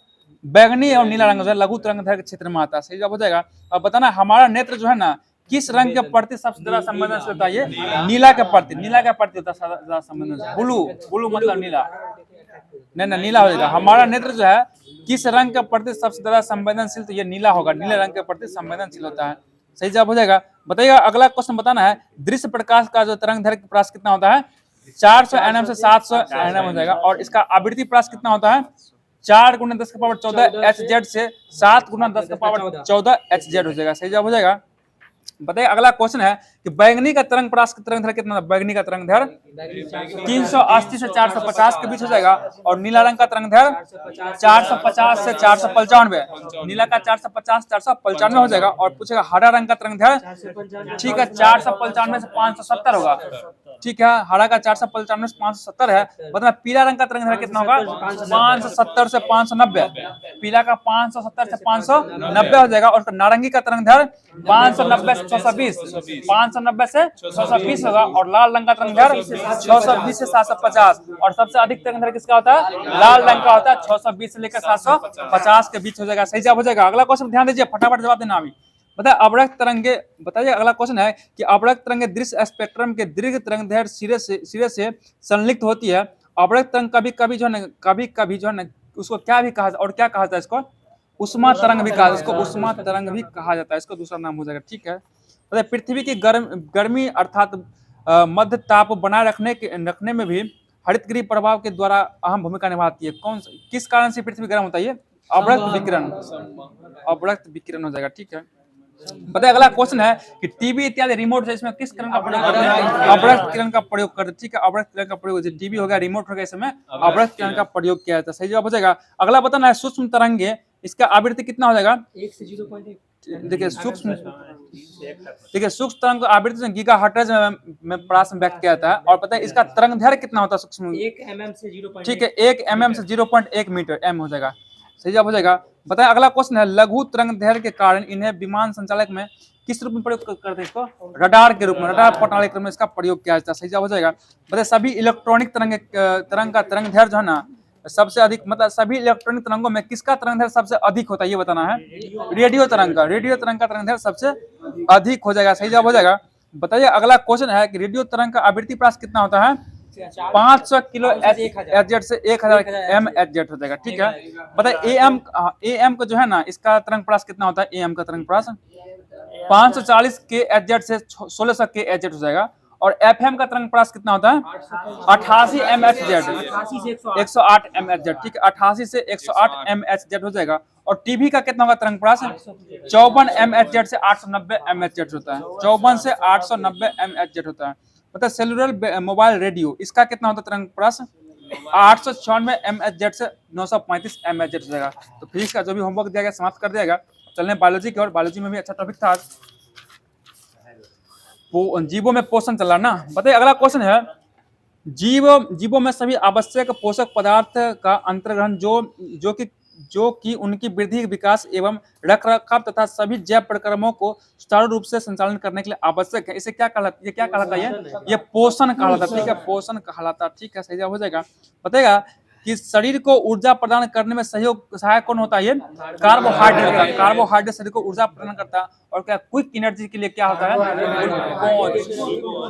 बैगनी और नीला रंग जो है लघु तरंग दैर्घ्य क्षेत्र में आता है, सही जवाब हो जाएगा। और बताना हमारा नेत्र जो है ना किस रंग के प्रति सबसे ज्यादा संवेदनशील होता है? ये नीला के प्रति, नीला के प्रति होता है ज्यादा संवेदनशील। ब्लू मतलब नीला, नहीं नीला हो जाएगा। हमारा नेत्र जो है किस रंग के प्रति सबसे ज्यादा संवेदनशील? तो ये नीला होगा, नीले रंग के प्रति संवेदनशील होता है, सही जवाब हो जाएगा। बताइएगा अगला क्वेश्चन बताना है, दृश्य प्रकाश का जो तरंग दैर्घ्य प्रकाश कितना होता है? 400 nm से 700 nm हो जाएगा। और इसका आवृत्ति प्रकाश कितना होता है? 4 × 10⁻14 Hz से 7 × 10⁻14 Hz हो जाएगा, सही जवाब हो जाएगा। बताइए अगला क्वेश्चन है कि बैंगनी का तरंग परास का तरंग दैर्घ्य कितना? बैंगनी का तरंग दैर्घ्य 380 से 450 के बीच हो जाएगा। और नीला रंग का तरंग दैर्घ्य 450 से 495, नीला का 450 495 हो जाएगा। और पूछेगा हरा रंग का तरंग दैर्घ्य, ठीक है, 495 से 570 होगा, ठीक है, हरा का 495 से 570 है। बताना पीला रंग का तरंग दैर्घ्य कितना होगा? 570 से 590। पीला का 570 से 590 हो जाएगा। और नारंगी का तरंग दैर्घ्य 590 से 620, 590 से 620 होगा। और लाल रंग का तरंग दैर्घ्य 620 से 750। और सबसे अधिक तरंग दैर्घ्य किसका होता है? लाल रंग का होता है। 620 से लेकर 750 के बीच हो जाएगा। सही जवाब हो जाएगा। अगला क्वेश्चन ध्यान दीजिए, फटाफट जवाब देना अभी। बताइए अवरक्त तरंगे, बताइए अगला क्वेश्चन है कि अवरक्त तरंगे दृश्य स्पेक्ट्रम के दीर्घ तरंग दैर्घ्य सिरे से संलिग्ध होती है। अवरक्त तरंग कभी कभी जो है ना उसको क्या भी कहा और क्या कहा जाता है? इसको उष्मा तरंग भी कहा, इसको उष्मा तरंग भी कहा जाता है। इसको दूसरा नाम हो जाएगा। ठीक है, बताइए पृथ्वी की गर्मी अर्थात मध्य ताप बनाए रखने में भी हरितगृह प्रभाव के द्वारा अहम भूमिका निभाती है। किस कारण से पृथ्वी गर्म होता है? ये अवरक्त विकिरण, अवरक्त विकिरण हो जाएगा। ठीक है, बताइए अगला क्वेश्चन है कि टीवी इत्यादि रिमोट है, इसमें किस किरण का प्रयोग करते हैं? अवरक्त किरण का प्रयोग करते हैं। ठीक है, अवरक्त किरण का प्रयोग, टीवी हो गया, रिमोट हो गया, इसमें अवरक्त किरण का प्रयोग किया जाता है। सही जवाब हो जाएगा। अगला बताना है सूक्ष्म तरंगे, इसका आवृत्ति कितना हो जाएगा? 1 से 0.1। देखिए सूक्ष्म तरंग आवृत्ति गीगाहर्ट्ज में प्रास में व्यक्त किया जाता है। और पता है इसका तरंग दैर्घ्य कितना होता है? सूक्ष्म 1 mm से 0.1। ठीक है, 1 mm से 0.1 मीटर एम हो जाएगा। सही जवाब हो जाएगा। बताएं अगला क्वेश्चन है लघु तरंग दैर्घ्य के कारण इन्हें विमान संचालक में किस रूप में प्रयोग करते हैं? इसको रडार के रूप में, रडार प्रणाली के रूप में इसका प्रयोग किया जाता है। सही जवाब हो जाएगा। बताइए सभी इलेक्ट्रॉनिक तरंग का तरंग दैर्घ्य जो है ना सबसे अधिक, मतलब सभी इलेक्ट्रॉनिक तरंगों में किसका तरंग दैर्घ्य सबसे अधिक होता है? ये बताना है। रेडियो तरंग का तरंग दैर्घ्य सबसे अधिक हो जाएगा। सही जवाब हो जाएगा। बताइए अगला क्वेश्चन है कि रेडियो तरंग का आवृत्ति प्रास कितना होता है? 500 किलो एचजेड से 1000 एम एचजेड हो जाएगा। ठीक है, बताइए एएम का जो है ना इसका तरंग प्रास कितना होता है? एएम का तरंग प्रास 540 के एचजेड से 1600 के एचजेड हो जाएगा। और एफएम का तरंग प्रास कितना होता है? 88 एम एचजेड, 108 एम एचजेड। ठीक है, 88 से 108 एम एचजेड हो जाएगा। और टीवी का कितना होगा तरंग प्रास? 54 एम एचजेड से 890 एम एचजेड होता है। 54 से 890 एम एचजेड होता है। मतलब सेलुलर मोबाइल रेडियो, इसका कितना होता है तरंग प्रास? 896 एमएचजेड से 935 एमएचजेड हो जाएगा। तो फिजिक्स का जो भी होमवर्क दिया गया समाप्त कर दिया गया। चलने बायोलॉजी की और बायोलॉजी में भी अच्छा टॉपिक था। जीवों में पोषण चला ना। बताइए अगला क्वेश्चन है जीवों में सभी आवश्यक पोषक पदार्थ का अंतर्ग्रहण जो कि उनकी वृद्धि, विकास एवं रखरखाव तथा सभी जैव प्रक्रमों को सुचारू रूप से संचालन करने के लिए आवश्यक है। इसे क्या कहलाता है? क्या कहलाता है? ये पोषण कहलाता है। ठीक है, पोषण कहलाता है। ठीक है, सही जवाब हो जाएगा। बताएगा कि शरीर को ऊर्जा प्रदान करने में सहायक कौन होता है? ये कार्बोहाइड्रेट का। कार्बोहाइड्रेट शरीर को ऊर्जा प्रदान करता है। और क्या क्विक एनर्जी के लिए क्या होता है? ग्लूकोज।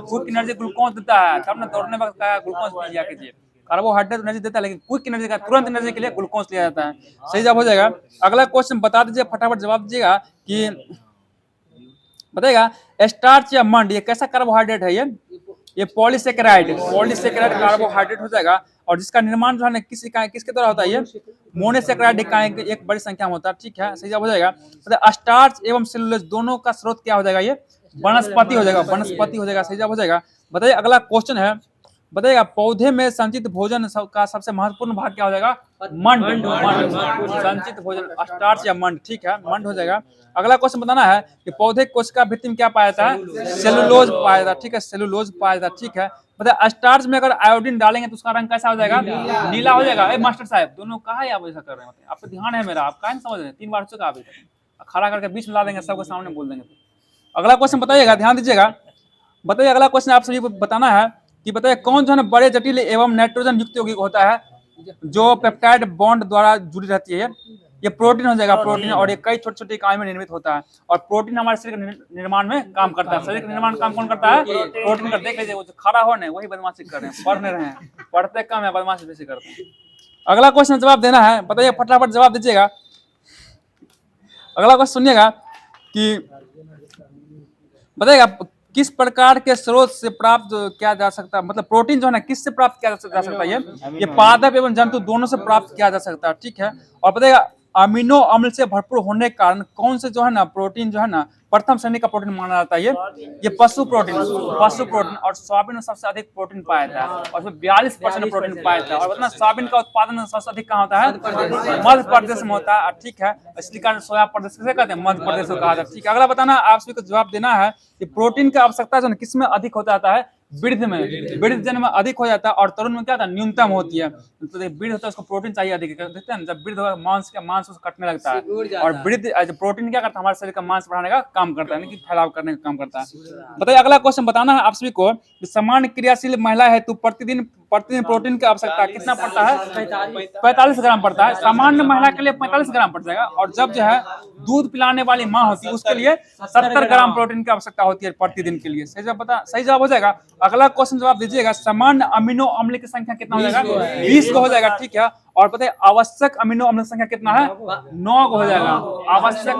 क्विक एनर्जी ग्लूकोज देता है, तब ना दौड़ने वक्त क्या ग्लूकोज पी लिया कीजिए। कार्बोहाइड्रेट एनर्जी देता है, लेकिन क्विक एनर्जी का, तुरंत एनर्जी के लिए ग्लूकोज लिया जाता है। सही जवाब हो जाएगा। अगला क्वेश्चन बता दीजिए, फटाफट जवाब दीजिएगा कि बताएगा स्टार्च या मंड ये कैसा कार्बोहाइड्रेट है? ये पॉलीसेकेराइड कार्बोहाइड्रेट हो जाएगा। और जिसका निर्माण जो है ना किसके द्वारा होता है? ये मोनोसेकेराइड इकाई की एक बड़ी संख्या में होता है। ठीक है, सही जवाब हो जाएगा। मतलब स्टार्च एवं सेलुलोज दोनों का स्रोत क्या हो जाएगा? ये वनस्पति हो जाएगा। वनस्पति हो जाएगा। सही जवाब हो जाएगा। बताइए अगला क्वेश्चन है, बताइएगा पौधे में संचित भोजन का सबसे महत्वपूर्ण भाग क्या हो जाएगा? मंड। संचित भोजन स्टार्च या मंड। ठीक है, मंड हो जाएगा। अगला क्वेश्चन बताना है कि पौधे कोशिका भित्ति में क्या पाया जाता है? सेलुलोज पाया जाता है। ठीक है, सेलुलोज पाया जाता है। ठीक है, बताइए स्टार्च में अगर आयोडीन डालेंगे तो उसका रंग कैसा हो जाएगा? नीला हो जाएगा। मास्टर साहब दोनों कहा आप ऐसा कर रहे हैं? आपको ध्यान है मेरा, आप कहा समझ रहे हैं? 3 बार चुका अभी खड़ा करके बीच में ला देंगे, सबके सामने बोल देंगे। अगला क्वेश्चन बताइएगा, ध्यान दीजिएगा। बताइए अगला क्वेश्चन आप सभी को बताना है कि बताइए कौन जो है बड़े जटिल एवं नाइट्रोजन युक्त यौगिक होता है जो पेप्टाइड बॉन्ड द्वारा जुड़ी रहती है? ये प्रोटीन हो जाएगा। प्रोटीन, और ये कई छोटे छोटे इकाइयों में निर्मित होता है। और प्रोटीन हमारे शरीर के निर्माण में काम करता है। शरीर के निर्माण काम कौन करता है? प्रोटीन का। देख लीजिए वो जो खड़ा हो ना वही बदमाशी कर रहे हैं, पढ़ नहीं रहे हैं, पढ़ते कम है, बदमाशी बेसी करते हैं। अगला क्वेश्चन जवाब देना है। बताइए फटाफट जवाब दीजिएगा। अगला क्वेश्चन सुनिएगा कि बताइएगा किस प्रकार के स्रोत से प्राप्त किया जा सकता है? मतलब प्रोटीन जो है ना किससे प्राप्त किया जा सकता है? ये पादप एवं जंतु दोनों से प्राप्त किया जा सकता है। ठीक है, और बताइएगा अमीनो अम्ल से भरपूर होने के कारण कौन से जो है ना प्रोटीन जो है ना प्रथम श्रेणी का प्रोटीन माना जाता है? ये पशु प्रोटीन। और सोयाबीन में सबसे अधिक प्रोटीन पाया जाता है और उसमें 42% प्रोटीन पाया जाता है। और बताना सोयाबीन का उत्पादन सबसे अधिक कहाँ होता है? मध्य प्रदेश में होता है। ठीक है, इसलिए कारण सोया प्रदेश किसे कहते हैं? मध्य प्रदेश को कहा जाता है। ठीक है, अगला बताना आप सभी को जवाब देना है कि प्रोटीन की आवश्यकता जो है किसमें अधिक होता है? वृद्ध जन में अधिक हो जाता है और तरुण में क्या होता है न्यूनतम होती है। तो वृद्ध होता है उसको प्रोटीन चाहिए अधिक, देखते हैं ना, जब वृद्ध होगा मांस उसको कटने लगता है और वृद्ध प्रोटीन क्या करता है हमारे शरीर का मांस बढ़ाने का काम करता है, यानी कि फैलाव करने का काम करता है। बताइए अगला क्वेश्चन बताना है आप सभी को, सामान्य क्रियाशील महिला है तो प्रतिदिन प्रोटीन की आवश्यकता कितना पड़ता है? 45 ग्राम पड़ता है। सामान्य महिला के लिए 45 ग्राम पड़ जाएगा और जब जो है दूध पिलाने वाली माँ होती है उसके लिए 70 ग्राम प्रोटीन की आवश्यकता होती है प्रतिदिन के लिए। सही जवाब हो जाएगा। अगला क्वेश्चन जवाब दीजिएगा, सामान्य अमीनो अम्ल की संख्या कितना हो जाएगा? 20 को हो जाएगा, ठीक है। और पता है आवश्यक अमीनो अम्ल की संख्या कितना है? 9 को हो जाएगा। आवश्यक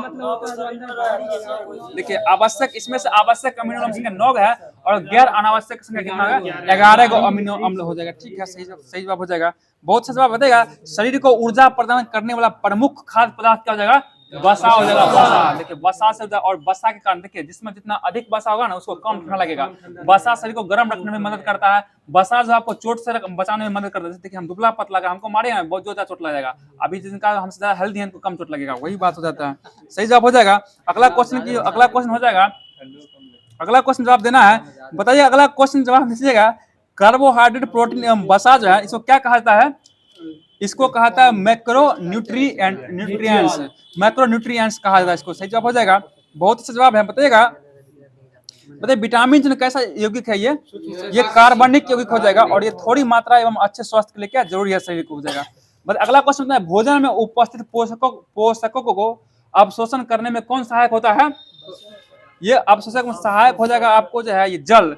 देखिए आवश्यक, इसमें से आवश्यक अमीनो अम्ल की संख्या 9 है और गैर अनावश्यक संख्या कितना है? 11 को अमीनो अम्ल हो जाएगा, ठीक है। सही जवाब हो जाएगा। बहुत सा जवाब बताएगा, शरीर को ऊर्जा प्रदान करने वाला प्रमुख खाद्य पदार्थ क्या हो जाएगा? वसा हो जाएगा। वसा देखिए वसा से, और वसा के कारण देखिए जिसमें जितना अधिक वसा होगा ना उसको कम ठंडा लगेगा। वसा शरीर को गर्म रखने में मदद करता है। वसा जो आपको चोट से बचाने में मदद करता है। देखिए हम दुबला पतला का हमको मारे हैं बहुत ज्यादा चोट लगेगा, अभी जिनका हमसे ज्यादा हेल्दी है उनको कम चोट लगेगा, वही बात हो जाता है। सही जवाब हो जाएगा। अगला क्वेश्चन हो जाएगा, अगला क्वेश्चन जवाब देना है। बताइए अगला क्वेश्चन जवाब दीजिएगा, कार्बोहाइड्रेट प्रोटीन एवं वसा जो है इसको क्या कहा जाता है? इसको कहा था मैक्रो न्यूट्रिएंट्स, मैक्रो न्यूट्रिएंट्स कहा जाता है इसको। सही जवाब हो जाएगा। बहुत अच्छा जवाब है। बताइएगा विटामिन जो कैसा यौगिक है? ये कार्बनिक यौगिक हो जाएगा और ये थोड़ी मात्रा एवं अच्छे स्वास्थ्य के लिए क्या जरूरी है शरीर को हो जाएगा। अगला क्वेश्चन है, भोजन में उपस्थित पोषकों को अवशोषण करने में कौन सहायक होता है? ये अवशोषक में सहायक हो जाएगा आपको जो है ये जल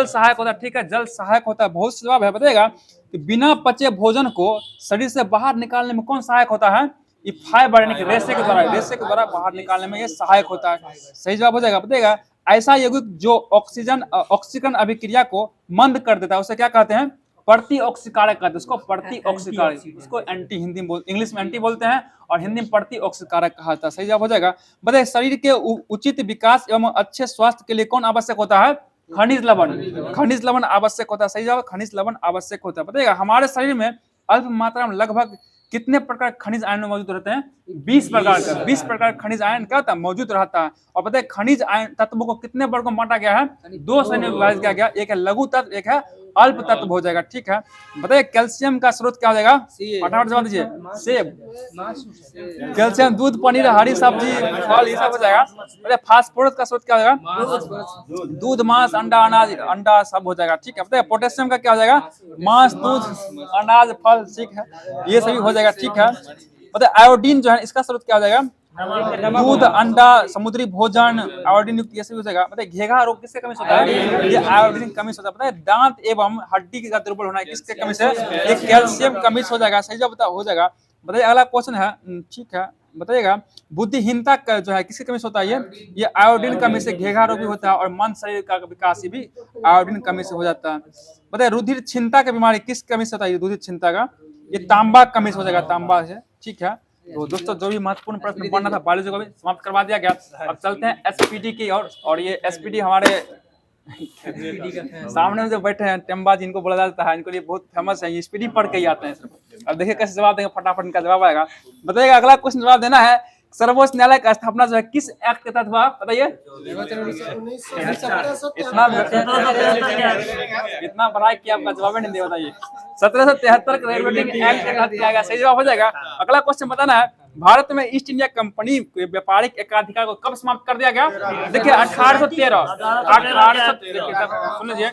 सहायक होता है, ठीक है। जल सहायक होता है। बहुत से जवाब है। बताइएगा कि बिना पचे भोजन को शरीर से बाहर निकालने में कौन सहायक होता है? ये फाइबर यानी कि रेशे के द्वारा बाहर निकालने में ये सहायक होता है। सही जवाब हो जाएगा। बताइएगा ऐसा यौगिक जो ऑक्सीजन अभिक्रिया को मंद कर देता है उसे क्या कहते हैं? प्रतिऑक्सीकारक कहते हैं उसको। प्रतिऑक्सीकारक, उसको एंटी हिंदी में इंग्लिश में एंटी बोलते हैं और हिंदी में प्रतिऑक्सीकारक कहा जाता है। सही जवाब हो जाएगा। बताइए शरीर के उचित विकास एवं अच्छे स्वास्थ्य के लिए कौन आवश्यक होता है? खनिज लवण आवश्यक होता है। सही जवाब, खनिज लवण आवश्यक होता है। बताइएगा हमारे शरीर में अल्प मात्रा में लगभग कितने प्रकार खनिज आयन मौजूद रहते हैं? 20 प्रकार खनिज आयन क्या होता है? मौजूद रहता है। और बताइए खनिज आयन तत्वों को कितने वर्गों में बांटा गया है? 2 श्रेणी में विभाजित किया गया, एक है लघु तत्व, एक है अल्प तत्व हो जाएगा, ठीक है। बताइए कैल्शियम का स्रोत क्या हो जाएगा? फटाफट जवाब दीजिए। सेब, कैल्शियम, दूध, पनीर, हरी सब्जी, फल, ये सब हो जाएगा। बताइए फास्फोरस का स्रोत क्या हो जाएगा? दूध, मांस, अंडा सब हो जाएगा, ठीक है। बताइए पोटेशियम का क्या हो जाएगा? मांस, दूध, अनाज, फल, ठीक है, ये सभी हो जाएगा, ठीक है। बताइए आयोडीन जो है इसका स्रोत क्या हो जाएगा? दूध, अंडा, समुद्री भोजन, आयोडीन युक्त ये सभी हो जाएगा। बताइए घेघा रोग किसके कमी से होता है? ये आयोडीन की कमी से होता है। बताइए दांत एवं हड्डी का दुर्बल होना है किसके कमी से? ये कैल्शियम कमी से हो जाएगा। सही जवाब हो जाएगा। बताइए अगला क्वेश्चन है, ठीक है। बताइएगा बुद्धिहीनता का जो है किसकी कमी से होता है? ये आयोडीन कमी से घेघा रोग भी होता है और मन शरीर का विकास भी आयोडीन कमी से हो जाता है। बताइए रुधिर क्षीणता की बीमारी किस कमी से होता है? रुधिर क्षीणता का ये तांबा कमी से हो जाएगा, तांबा से, ठीक है। तो दोस्तों जो भी महत्वपूर्ण प्रश्न पढ़ना था बायोलॉजी को भी समाप्त करवा दिया गया। अब चलते हैं एसपीडी की और ये एसपीडी हमारे सामने में जो बैठे हैं टेम्बा जी, इनको बोला जाता है, इनको लिए बहुत फेमस है, ये एसपीडी पढ़ के ही आते हैं सिर्फ। अब देखिए कैसे जवाब देंगे, फटाफट इनका जवाब आएगा। बताइएगा अगला क्वेश्चन जवाब देना है, सर्वोच्च न्यायालय का स्थापना जो है किस एक्ट के तहत हुआ? बताइए। इतना बड़ा कि आपका जवाब नहीं दे। बताइए 1773 के रेगुलेटिंग एक्ट के तहत किया गया। सही जवाब हो जाएगा। अगला क्वेश्चन बताना है, भारत में ईस्ट इंडिया कंपनी के व्यापारिक एकाधिकार को कब समाप्त कर दिया गया? देखिए 1813 सुन लीजिए,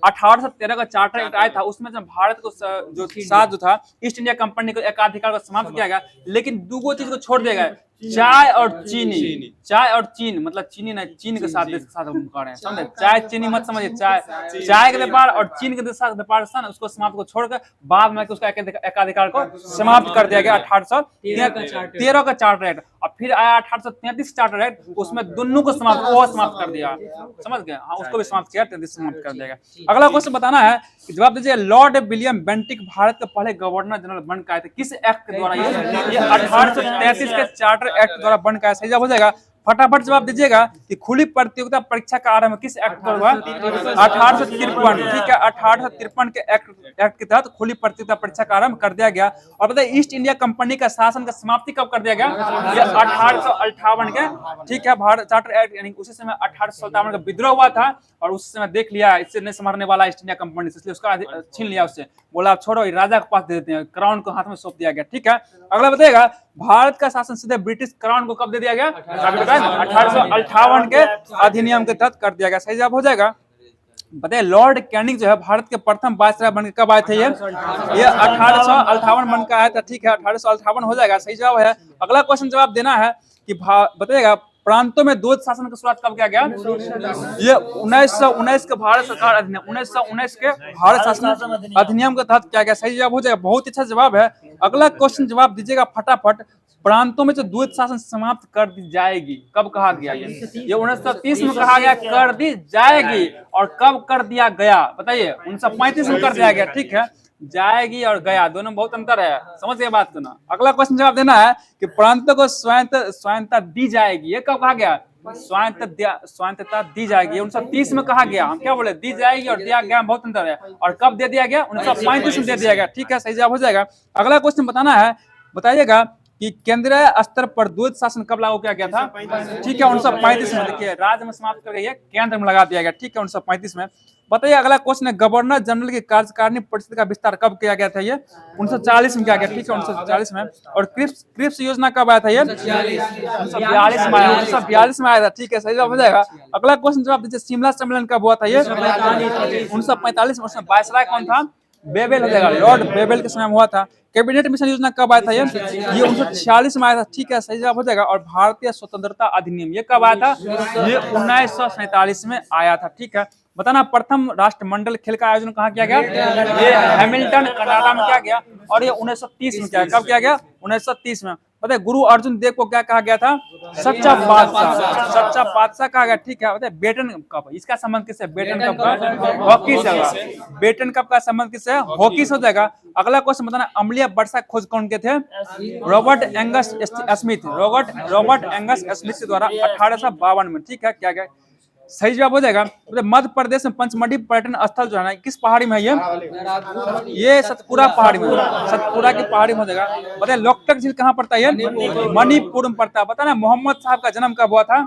1813 का चार्टर एक्ट आया था, उसमें जब भारत को जो था ईस्ट इंडिया कंपनी को एकाधिकार को समाप्त किया गया, लेकिन दो चीज को छोड़ दिया गया, चाय और चीनी, मतलब चीनी नहीं, चीन के साथ देश के साथ हम कर रहे हैं, समझे? चाय चीनी मत समझिए, चाय के व्यापार और चीन के साथ व्यापार उसको समाप्त को छोड़कर बाद में उसका एकाधिकार को समाप्त कर दिया गया 1813 का चार्टर एक्ट। और फिर आया 1833 चार्टर एक्ट, उसमें दोनों को समाप्त कर दिया, समझ गए? हाँ, उसको भी समाप्त किया, 33 समाप्त कर दिया। अगला क्वेश्चन बताना है, जवाब दीजिए। लॉर्ड विलियम बेंटिक भारत के पहले गवर्नर जनरल बन के आए थे, किस एक्ट के द्वारा? ये 1833 के चार्टर एक्ट द्वारा बन के आया। सही जवाब हो जाएगा। फटाफट जवाब दीजिएगा कि खुली प्रतियोगिता परीक्षा का आरंभ किस एक्ट पर हुआ? 1853। ठीक है, 1853 के एक्ट के तहत खुली प्रतियोगिता परीक्षा का आरंभ कर दिया गया। और बताइए ईस्ट इंडिया कंपनी का शासन का समाप्ति कब कर दिया गया? ये 1858 के, ठीक है, भारत चार्टर एक्ट, यानी उसी समय 1857 का विद्रोह हुआ था और उस समय देख लिया इससे नहीं संभालने वाला ईस्ट इंडिया कंपनी, इसलिए उसका छीन लिया उससे, बोला आप छोड़ो, राजा के पास दे देते हैं, क्राउन को हाथ में सौंप दिया गया। ठीक है, अगला बताइएगा भारत का शासन सीधे ब्रिटिश क्राउन को कब दे दिया गया? 1858 के अधिनियम के तहत कर दिया गया। सही जवाब हो जाएगा। बताइए लॉर्ड कैनिंग जो है भारत के प्रथम वायसराय बन के कब आए थे? ये 1858 बन के आया था। ठीक है, 1858 हो जाएगा। सही जवाब है। अगला क्वेश्चन जवाब देना है कि बताइएगा प्रांतों में द्वैत शासन की शुरुआत कब किया गया? ये 1919 के भारत सरकार अधिनियम, 1919 के भारत शासन अधिनियम के तहत किया गया। सही जवाब हो जाएगा। बहुत अच्छा जवाब है। अगला क्वेश्चन जवाब दीजिएगा फटाफट। प्रांतों में जो द्वैत शासन समाप्त कर दी जाएगी कब कहा गया? ये 1930 में कहा गया कर दी जाएगी। और कब कर दिया गया? बताइए 1935 में कर दिया गया। ठीक है, जाएगी और गया दोनों बहुत अंतर है, समझ गए बात को ना। अगला क्वेश्चन जवाब देना है कि प्रांतों को स्वायत्तता दी जाएगी, ये कब कहा गया? स्वायत्तता दी जाएगी 1930 में कहा गया। हम क्या बोले? दी जाएगी और दिया गया बहुत अंतर है। और कब दे दिया गया? 1935 में दे दिया गया। ठीक है, सही जवाब हो जाएगा। अगला क्वेश्चन बताना है, बताइएगा कि केंद्रीय स्तर पर द्वैत शासन कब लागू किया गया था? ठीक है, 1935 में। देखिए राज्य में समाप्त कर गई है, केंद्र में लगा दिया गया। ठीक है, 1935 में। बताइए अगला क्वेश्चन है गवर्नर जनरल की कार्यकारिणी परिषद का विस्तार कब किया गया था? ये 1940 में किया गया। ठीक है, 1940 में। और क्रिप्स योजना कब आया था? ये 1942 में आया, 1942 में आया था। ठीक है, सही जवाब हो जाएगा। अगला क्वेश्चन जवाब दीजिए शिमला सम्मेलन कब हुआ था? ये 1945 में। उसमें वायसराय कौन था? बेबेल हो जाएगा, लॉर्ड बेबेल के समय हुआ था। कैबिनेट मिशन योजना कब आया था? ये 1946 में आया था। ठीक है, सही जवाब हो जाएगा। और भारतीय स्वतंत्रता अधिनियम ये कब आया था? ये 1947 में आया था। ठीक है, बताना प्रथम राष्ट्रमंडल खेल का आयोजन कहाँ किया गया? ये हैमिल्टन कनाडा में किया गया। और ये 1930 में किया गया। कब किया गया? 1930 में। बताइए गुरु अर्जुन देव को क्या कहा गया था? सच्चा बादशाह, सच्चा बादशाह कहा गया। ठीक है, बताइए बेटन कप, इसका संबंध किससे? बेटन कप का हॉकी से, बेटन कप का संबंध किससे? हॉकी से हो जाएगा। अगला क्वेश्चन बताना अम्लीय वर्षा खोज कौन के थे? Robert Angus Smith, Robert Angus Smith के द्वारा 1852 में। ठीक है, क्या गया? सही जवाब हो जाएगा। मध्य प्रदेश में पंचमढ़ी पर्यटन स्थल जो है ना किस पहाड़ी में है? ये सतपुरा पहाड़ी में, सतपुरा की पहाड़ी में हो जाएगा। बताइए लोकटक झील कहाँ पड़ता है? मणिपुर में पड़ता है। पता ना मोहम्मद साहब का जन्म कब हुआ था?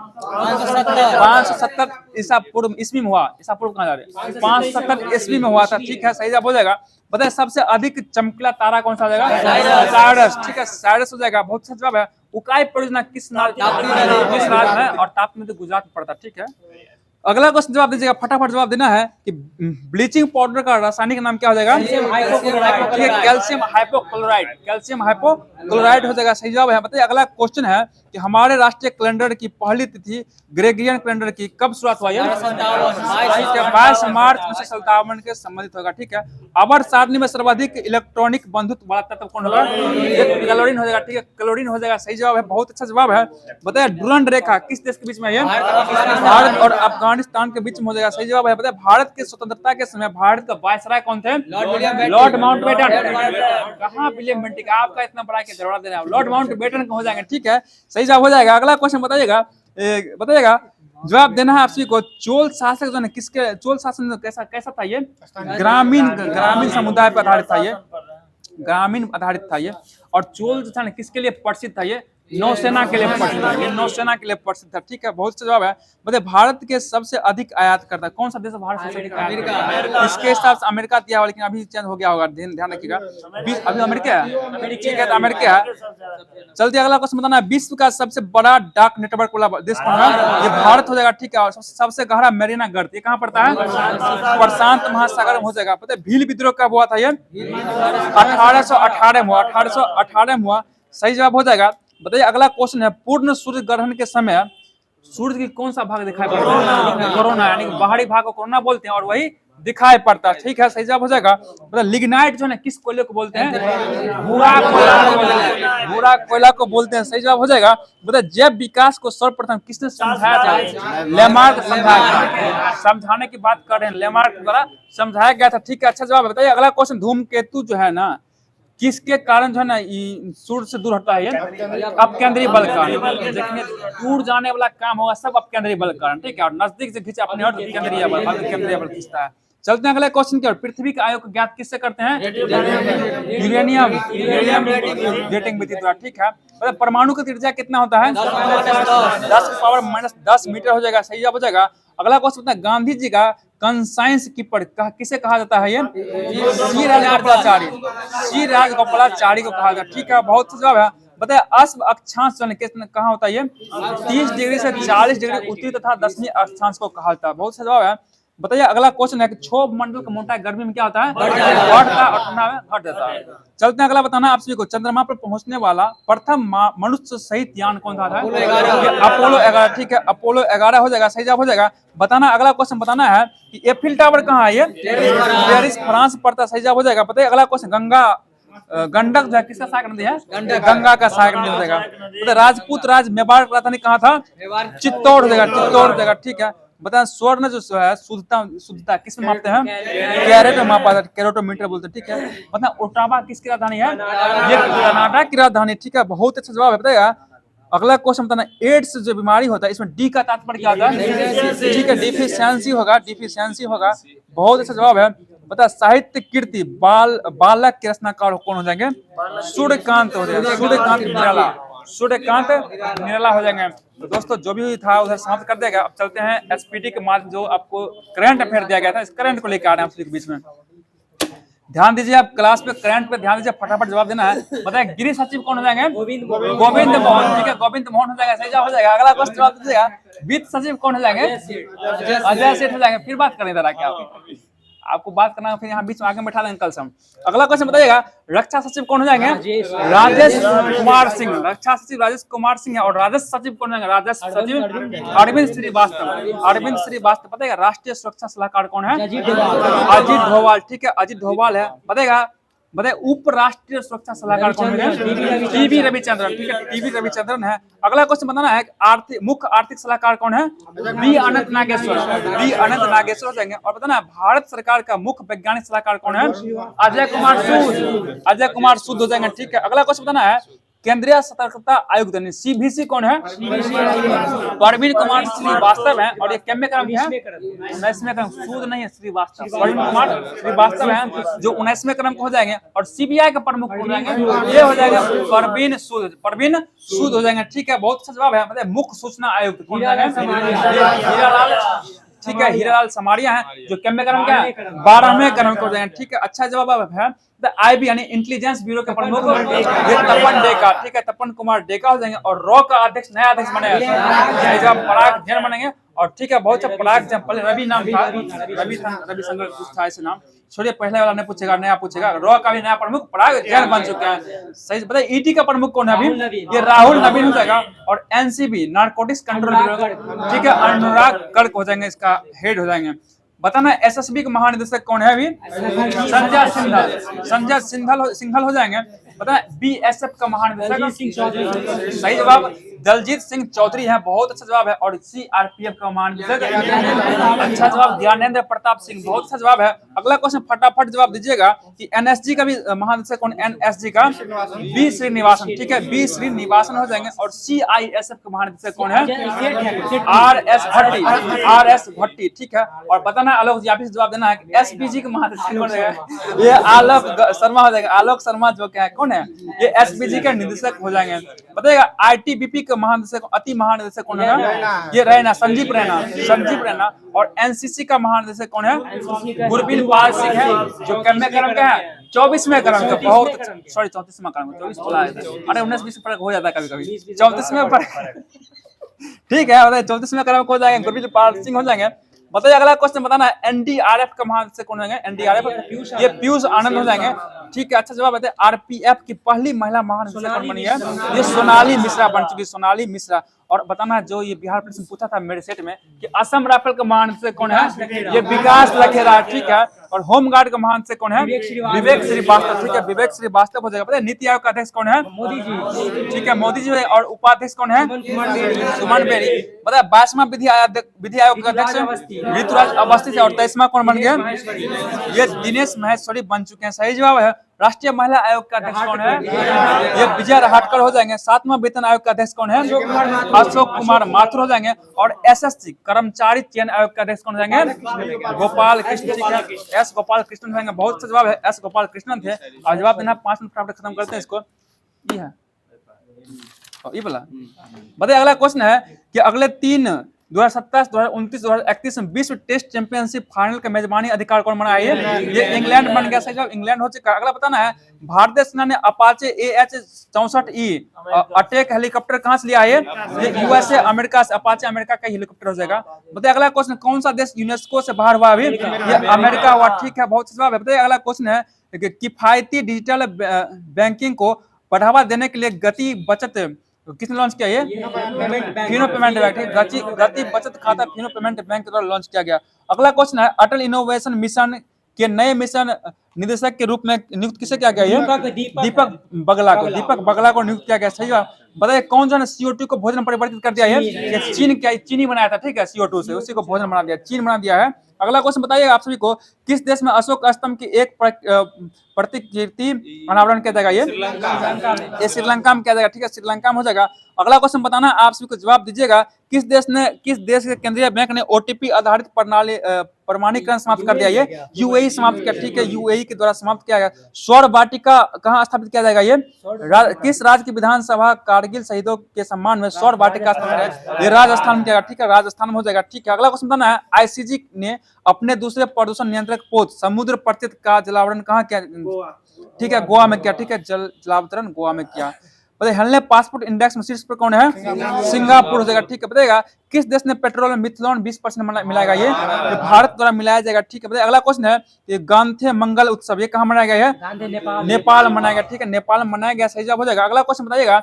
570 ईसा पूर्व ईस्वी में हुआ। ईसा पूर्व कहाँ जा रहे? 570 ईस्वी में हुआ था। ठीक है, सही जवाब हो जाएगा। बताइए सबसे अधिक चमकीला तारा कौन सा हो जाएगा? साइरस। ठीक है, साइरस हो जाएगा। बहुत अच्छा जवाब है। उकाई परियोजना किस राज्य में? और ताप में तो गुजरात में पड़ता। ठीक है, अगला क्वेश्चन जवाब दीजिएगा फटाफट। जवाब देना है कि ब्लीचिंग पाउडर का रासायनिक नाम क्या हो जाएगा? ठीक है, कैल्शियम हाइपोक्लोराइड, कैल्शियम हाइपोक्लोराइड हो जाएगा। सही जवाब है। बताइए अगला क्वेश्चन है कि हमारे राष्ट्रीय कैलेंडर की पहली तिथि ग्रेगोरियन कैलेंडर की कब शुरुआत हुआ? 22 मार्च 1957 के संबंधित होगा। ठीक है, आवर्त सारणी में सर्वाधिक इलेक्ट्रॉनिक बंधुत्व वाला तत्व कौन होगा? ये क्लोरीन हो जाएगा। ठीक है, क्लोरीन हो जाएगा। सही जवाब है। बहुत अच्छा जवाब है। बताइए डुरंड रेखा किस देश के बीच में है? भारत और अफगानिस्तान के बीच में हो जाएगा। सही जवाब है। बताइए भारत की स्वतंत्रता के समय भारत का वायसराय कौन थे? Lord Mountbatten. कहाँ विलियम बेंटिक? आपका इतना बड़ा के दौरा दे रहा है, लॉर्ड माउंटबेटन हो जाएंगे। ठीक है, सही जवाब हो जाएगा। अगला क्वेश्चन बताइएगा, जवाब देना है आप सभी को। चोल शासक जो है किसके? चोल शासन कैसा था? ये ग्रामीण समुदाय पर आधारित था। ये ग्रामीण आधारित था। ये और चोल जो था किसके लिए प्रसिद्ध था? ये नौसेना के लिए प्रसिद्ध है। ये नौसेना के लिए प्रसिद्ध है। ठीक है, बहुत अच्छा जवाब है। बताइए भारत के सबसे अधिक आयात करता है कौन सा देश? भारत सबसे अधिक आयात। इसके हिसाब से अमेरिका दिया हुआ, लेकिन अभी चेंज हो गया होगा, ध्यान रखिएगा। अभी अमेरिका है। ठीक है, तो अमेरिका है। चलते अगला क्वेश्चन बताना है विश्व का सबसे बड़ा डाक नेटवर्क वाला देश कौन है? ये भारत हो जाएगा। ठीक है, और सबसे गहरा मेरीना गर्त ये कहाँ पड़ता है? प्रशांत महासागर में हो जाएगा। पता है भील विद्रोह कब हुआ था? ये 1818 में हुआ। 1818 में हुआ। सही जवाब हो जाएगा। बताइए अगला क्वेश्चन है पूर्ण सूर्य ग्रहण के समय सूर्य की कौन सा भाग दिखाई पड़ता है? कोरोना, यानी बाहरी भाग को कोरोना बोलते हैं और वही दिखाई पड़ता है। ठीक है, सही जवाब हो जाएगा। मतलब लिग्नाइट जो है किस कोयले को बोलते हैं? भूरा कोयला को बोलते हैं। भूरा कोयला को बोलते हैं। सही जवाब हो जाएगा। बताइए जैव विकास को सर्वप्रथम किसने समझाया था? लेमार्क समझाया। समझाने की बात कर रहे हैं, लेमार्क द्वारा समझाया गया था। ठीक है, अच्छा जवाब। बताइए अगला क्वेश्चन धूमकेतु जो है ना किसके कारण जो है ना ये सूर्य से दूर हटता है ये अपकेंद्रीय बल का कारण। देखिए दूर जाने वाला काम होगा सब अपकेंद्रीय बल का कारण, ठीक है। और नजदीक से खींचे अपने और केंद्रीय बल केंद्रीय बल खींचता है। चलते हैं अगले क्वेश्चन की ओर। पृथ्वी का आयु ज्ञात किससे करते हैं? यूरेनियम डेटिंग विधि द्वारा, ठीक है। मतलब परमाणु का त्रिज्या कितना होता है? 10⁻⁻10 मीटर हो जाएगा, सही जवाब हो जाएगा। अगला क्वेश्चन होता है गांधी जी का कंसाइंस कीपर किसे कहा जाता है? ये श्री राजगोपालाचारी, श्री राजगोपालाचारी को कहा जाता है, ठीक है। बहुत जवाब है। बताए अश्व अक्षांश कहाँ होता है? ये 30 डिग्री से 40 डिग्री उत्तरी तथा दक्षिणी अक्षांश को कहा जाता है। बहुत सा जवाब है। बताइए अगला क्वेश्चन है कि क्षोभ मंडल का मोटाई गर्मी में क्या होता है? बढ़ता है और ठंडा में घट जाता है। चलते हैं अगला बताना आप सभी को। चंद्रमा पर पहुंचने वाला प्रथम मनुष्य सहित यान कौन था? अपोलो 11, ठीक है। अपोलो 11 हो जाएगा, सही जवाब हो जाएगा। बताना अगला क्वेश्चन बताना है कि एफिल टावर कहाँ है? ये पेरिस फ्रांस पड़ता है, सही जवाब हो जाएगा। बताइए अगला क्वेश्चन गंडक जो है किसका सहायक नदी है? गंगा का सहायक नदी हो जाएगा। तो राजपूत राज मेवाड़ की राजधानी कहाँ था? चित्तौड़ हो जाएगा, चित्तौड़ हो जाएगा, ठीक है। बताएं स्वर्ण जो है शुद्धता किस में मापते हैं? कैरेट में मापा जाता है, कैरेटोमीटर बोलते हैं, ठीक है। बताएं ओटावा किसकी राजधानी है? ये कनाडा की राजधानी, ठीक है। बहुत अच्छा जवाब है। बताएगा अगला क्वेश्चन बताना एड्स जो बीमारी होता है इसमें डी का तात्पर्य क्या होता है? ठीक है, डिफिशियंसी होगा, डिफिशियंसी होगा। बहुत अच्छा जवाब है। बता साहित्य कृति बालक के रचनाकार कौन हो जाएंगे? सूर्यकांत हो जाएंगे, सूर्यकांत निराला हो जाएंगे। तो दोस्तों जो भी था उधर समाप्त कर देगा। अब चलते हैं एसपीटी के माध्यम जो आपको करंट अफेयर दिया गया था, इस करंट को लेकर आ रहे हैं आप सभी के बीच में। ध्यान दीजिए, आप क्लास पे करंट पे ध्यान दीजिए, फटाफट जवाब देना है। बताए गृह सचिव कौन हो जाएंगे? गोविंद मोहन, ठीक है, गोविंद मोहन हो जाएगा, सही जवाब हो जाएगा। अगला क्वेश्चन जवाब दीजिएगा वित्त सचिव कौन हो जाएंगे? अजय सेठ हो जाएंगे। फिर बात करें इधर आके आपको बात करना, फिर यहाँ बीच में आगे बैठा लेंगे कल से हम। अगला क्वेश्चन बताइएगा रक्षा सचिव कौन हो जाएंगे? राजेश कुमार सिंह, रक्षा सचिव राजेश कुमार सिंह है। और राजस्व सचिव कौन हो जाएंगे? राजस्व सचिव अरविंद श्रीवास्तव, अरविंद श्रीवास्तव। बताइएगा राष्ट्रीय सुरक्षा सलाहकार कौन है? अजीत डोभाल, ठीक है, अजीत डोभाल है। बताइएगा बताए उप राष्ट्रीय सुरक्षा सलाहकार कौन है? टीवी रविचंद्रन, ठीक है, टीवी रविचंद्रन है। अगला क्वेश्चन बताना है मुख्य आर्थिक सलाहकार कौन है? बी अनंत नागेश्वर, बी अनंत नागेश्वर हो जाएंगे। और बताना भारत सरकार का मुख्य वैज्ञानिक सलाहकार कौन है? अजय कुमार सूद, अजय कुमार सूद हो जाएंगे, ठीक है। अगला क्वेश्चन बताना है केंद्रीय सतर्कता आयुक्त यानी सीबीसी कौन है? परवीन कुमार श्रीवास्तव है। और ये कितने क्रम है? 19वें क्रम, सूद नहीं है, श्रीवास्तव, परवीन कुमार श्रीवास्तव है जो 19वें क्रम को हो जाएंगे। और सीबीआई का प्रमुख हो जाएंगे, ये हो जाएगा परवीन सूद, परवीन सूद हो जाएंगे, ठीक है। बहुत अच्छा जवाब है। मतलब मुख्य सूचना आयुक्त कौन है? हीरालाल, ठीक है, हीरालाल समारिया है जो कितने क्रम का है? 12वें क्रम को हो जाएंगे, ठीक है। अच्छा जवाब है। आईबी यानी इंटेलिजेंस ब्यूरो के प्रमुख ये तपन डेका, ठीक है, तपन कुमार डेका हो जाएंगे। और रॉ का अध्यक्ष नया अध्यक्ष बनेगा पराग जैन बनेंगे। और ठीक है, बहुत अच्छा पराग जैन, पहले रवि नाम था, रवि शंकर कुछ था ऐसे नाम, छोड़िए पहले वाला नहीं पूछेगा, नया पूछेगा। रॉ का भी नया प्रमुख पराग जैन बन चुके हैं, सही। बताइए ईडी का प्रमुख कौन है अभी? ये राहुल नवीन हो जाएगा। और एनसीबी नारकोटिक्स कंट्रोल ब्यूरो, ठीक है, अनुराग गर्ग हो जाएंगे, इसका हेड हो जाएंगे। बताना एसएसबी के महानिदेशक कौन है अभी? संजय सिंघल हो जाएंगे। बताना बीएसएफ का महानिदेशक, सही जवाब दलजीत सिंह चौधरी है, बहुत अच्छा जवाब है। और सीआरपीएफ का महानिदेशक, अच्छा जवाब ज्ञानेंद्र प्रताप सिंह, बहुत अच्छा जवाब है। अगला क्वेश्चन फटाफट जवाब दीजिएगा कि एनएसजी का भी महानिदेशक कौन? एनएसजी का बी श्रीनिवासन, ठीक है, बी श्रीनिवासन हो जाएंगे। और सीआईएसएफ का महानिदेशक कौन है? आरएस भट्टी, ठीक है। और बताना आलोक जी जवाब देना है एसपीजी का महानिदेशक कौन है? ये आलोक शर्मा हो जाएगा, आलोक शर्मा जो क्या है कौन है? ये एसपीजी के निदेशक हो जाएंगे। बताइएगा आईटीबीपी के महानिदेशक अति महानिदेशक कौन है? ये रैना, संजीव रैना। और एनसीसी का महानिदेशक कौन है? गुरबीर पाल सिंह है जो कितने क्रम का है? 24वें क्रम का, बहुत सॉरी 34वां क्रम, 24 बोला है, अरे 19-20 फर्क हो जाता है कभी कभी, 34वें पर ठीक है। बताइए 34वें क्रम को हो जाएंगे गुरबीर पाल सिंह हो जाएंगे। बताइए अगला क्वेश्चन बताना है एनडीआरएफ का महानिदेशक कौन हो जाएंगे? एनडीआरएफ ये पीयूष आनंद हो जाएंगे, ठीक है। अच्छा जवाब बताइए आरपीएफ की पहली महिला महानिदेशक कौन बनी है? ये सोनाली मिश्रा बन चुकी है, सोनाली मिश्रा। और बताना है जो ये बिहार प्रश्न पूछा था मेरे सेट में कि असम राइफल का महानिदेशक कौन है? ये विकास लखेरा, ठीक है। और होमगार्ड का महानिदेशक कौन है? विवेक श्रीवास्तव, ठीक है, विवेक श्रीवास्तव हो जाएगा। बताइए नीति आयोग का अध्यक्ष कौन है? मोदी जी, ठीक है, मोदी जी। और उपाध्यक्ष कौन है? सुमन बेरी। बताइए 22वां विधि आयोग का अध्यक्ष ऋतुराज अवस्थी है। और 23वां कौन बन गया? ये दिनेश महेश्वरी बन चुके हैं, सही जवाब है। राष्ट्रीय महिला आयोग का अध्यक्ष कौन है? ये विजय रहाटकर हो जाएंगे। 7वां वेतन आयोग का अध्यक्ष कौन है? अशोक कुमार माथुर हो जाएंगे। और एसएससी कर्मचारी चयन आयोग का अध्यक्ष कौन हो जाएंगे? गोपाल कृष्ण। ठीक है, एस गोपाल कृष्णन हो जाएंगे। बहुत से जवाब है एस गोपाल कृष्णन थे। और जवाब देना 5 मिनट फटाफट खत्म करते हैं इसको। ये है ये वाला। बताइए अगला क्वेश्चन है कि अगले 2027, 2029, 2031 में विश्व टेस्ट चैंपियनशिप फाइनल का मेजबानी अधिकार कौन बना है? ये इंग्लैंड बन गया। सही जवाब इंग्लैंड हो चुका। अगला बताना है भारतीय सेना ने अपाचे AH-64E अटैक हेलीकॉप्टर कहां से लिया है? ये यूएसए अमेरिका से। अपाचे अमेरिका का हेलीकॉप्टर हो जाएगा। बताइए अगला क्वेश्चन कौन सा देश यूनेस्को से बाहर हुआ अभी? ये अमेरिका हुआ। ठीक है, बहुत जवाब है। बताइए अगला क्वेश्चन है कि किफायती डिजिटल बैंकिंग को बढ़ावा देने के लिए गति बचत किसने लॉन्च किया? ये फिनो पेमेंट बैंक। गति बचत खाता फिनो पेमेंट बैंक द्वारा लॉन्च किया गया। अगला क्वेश्चन है अटल इनोवेशन मिशन के नए मिशन निदेशक के रूप में नियुक्त किसे किया गया? दीपक बगला को। दीपक बगला को नियुक्त किया गया। सही है। बताइए कौन जो है CO2 को भोजन परिवर्तित कर दिया है? चीन। क्या चीनी बनाया था? ठीक है, CO2 से उसी को भोजन बना दिया, चीन बना दिया है। अगला क्वेश्चन बताइए आप सभी को, किस देश में अशोक स्तंभ की एक प्रतिकृति अनावरण किया जाएगा? ये श्रीलंका में किया जाएगा। ठीक है, श्रीलंका में हो जाएगा। अगला क्वेश्चन बताना आप सभी को, जवाब दीजिएगा। किस देश के केंद्रीय बैंक ने OTP आधारित प्रणाली प्रमाणीकरण समाप्त कर दिया? ये UAE समाप्त किया। ठीक है, UAE के द्वारा समाप्त किया गया। सौर वाटिका कहाँ स्थापित किया जाएगा? ये किस राज्य की विधानसभा कारगिल शहीदों के सम्मान में सौर वाटिका स्थापित है? ये राजस्थान में किया गया। ठीक है, राजस्थान में हो जाएगा। ठीक है, अगला क्वेश्चन बताना है ICG ने अपने दूसरे प्रदूषण नियंत्रक पोत समुद्र प्रत्येक का जलावतरण कहाँ किया? ठीक है, गोवा में किया। ठीक है, जलावतरण गोवा में किया। बताइए हेलने पासपोर्ट इंडेक्स में शीर्ष पर कौन है? सिंगापुर हो जाएगा। ठीक है, बताइएगा किस देश ने पेट्रोल में मिथेनॉल 20% मिलाएगा? ये भारत द्वारा मिलाया जाएगा। ठीक है, बताइए अगला क्वेश्चन है कि गांधी मंगल उत्सव ये कहाँ मनाया गया है? नेपाल मनाया गया। ठीक है, नेपाल में मनाया गया। सही जवाब हो जाएगा। अगला क्वेश्चन बताइएगा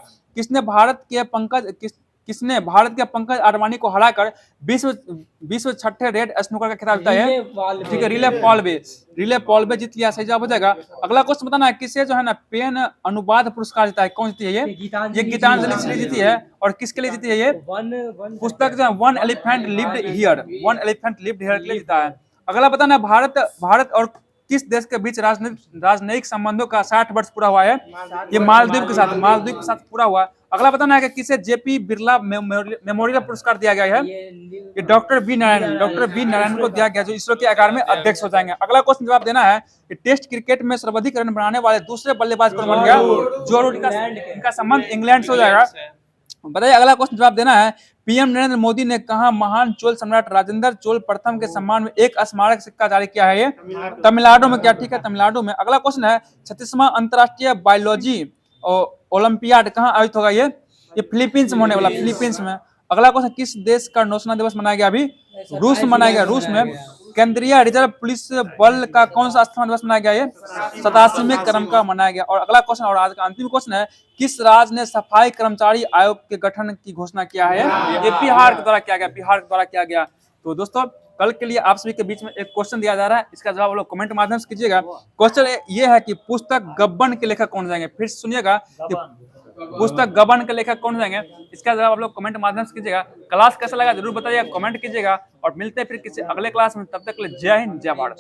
किसने भारत के पंकज आडवाणी को हराकर विश्व छठे रेड स्नूकर का खिताब जीता है? ठीक है, रिले पॉल बे जीत लिया। सही जवाब हो जाएगा। अगला क्वेश्चन बताना है किसे जो है ना पेन अनुवाद पुरस्कार जीता है? कौन जीती है? ये गीतांजलि श्री जीती है। और किसके लिए जीती है? ये पुस्तक जो है वन एलिफेंट लिव्ड हियर के लिए जीता है। अगला बताना है भारत और किस देश के बीच राजनयिक संबंधों का 60 वर्ष पूरा हुआ है? ये मालदीव के साथ पूरा हुआ। अगला बताना है कि किसे JP बिरला मेमोरियल पुरस्कार दिया गया है? ये डॉक्टर बी नारायण को दिया गया, जो इसरो के 11वें अध्यक्ष हो जाएंगे। अगला क्वेश्चन जवाब देना है कि टेस्ट क्रिकेट में सर्वाधिक रन बनाने वाले दूसरे बल्लेबाज कौन बन गया? जो रूट का संबंध इंग्लैंड से हो जाएगा। बताइए अगला क्वेश्चन जवाब देना है PM नरेंद्र मोदी ने कहा महान चोल सम्राट राजेंद्र चोल प्रथम के सम्मान में एक स्मारक सिक्का जारी किया है? ये तमिलनाडु में किया। ठीक है, तमिलनाडु में। अगला क्वेश्चन है 36वां अंतरराष्ट्रीय बायोलॉजी ओलंपियाड कहाँ आयोजित होगा? ये फिलीपींस में होने वाला, फिलीपींस में। अगला क्वेश्चन किस देश का नौसेना दिवस मनाया गया? अभी रूस में मनाया गया। रूस में। केंद्रीय रिजर्व पुलिस बल का कौन सा स्थापना दिवस मनाया गया? ये 87वें क्रम का मनाया गया। और अगला क्वेश्चन और आज का अंतिम क्वेश्चन है किस राज्य ने सफाई कर्मचारी आयोग के गठन की घोषणा किया है? ये बिहार के द्वारा किया गया। तो दोस्तों कल के लिए आप सभी के बीच में एक क्वेश्चन दिया जा रहा है, इसका जवाब आप लोग कमेंट माध्यम से कीजिएगा। क्वेश्चन ये है कि पुस्तक गब्बन के लेखक कौन जाएंगे? फिर सुनिएगा कि पुस्तक गबन के लेखक कौन जाएंगे? इसका जवाब आप लोग कमेंट माध्यम से कीजिएगा। क्लास कैसा लगा जरूर बताइएगा, कमेंट कीजिएगा और मिलते हैं फिर किसी अगले क्लास में। तब तक के लिए जय हिंद, जय भारत।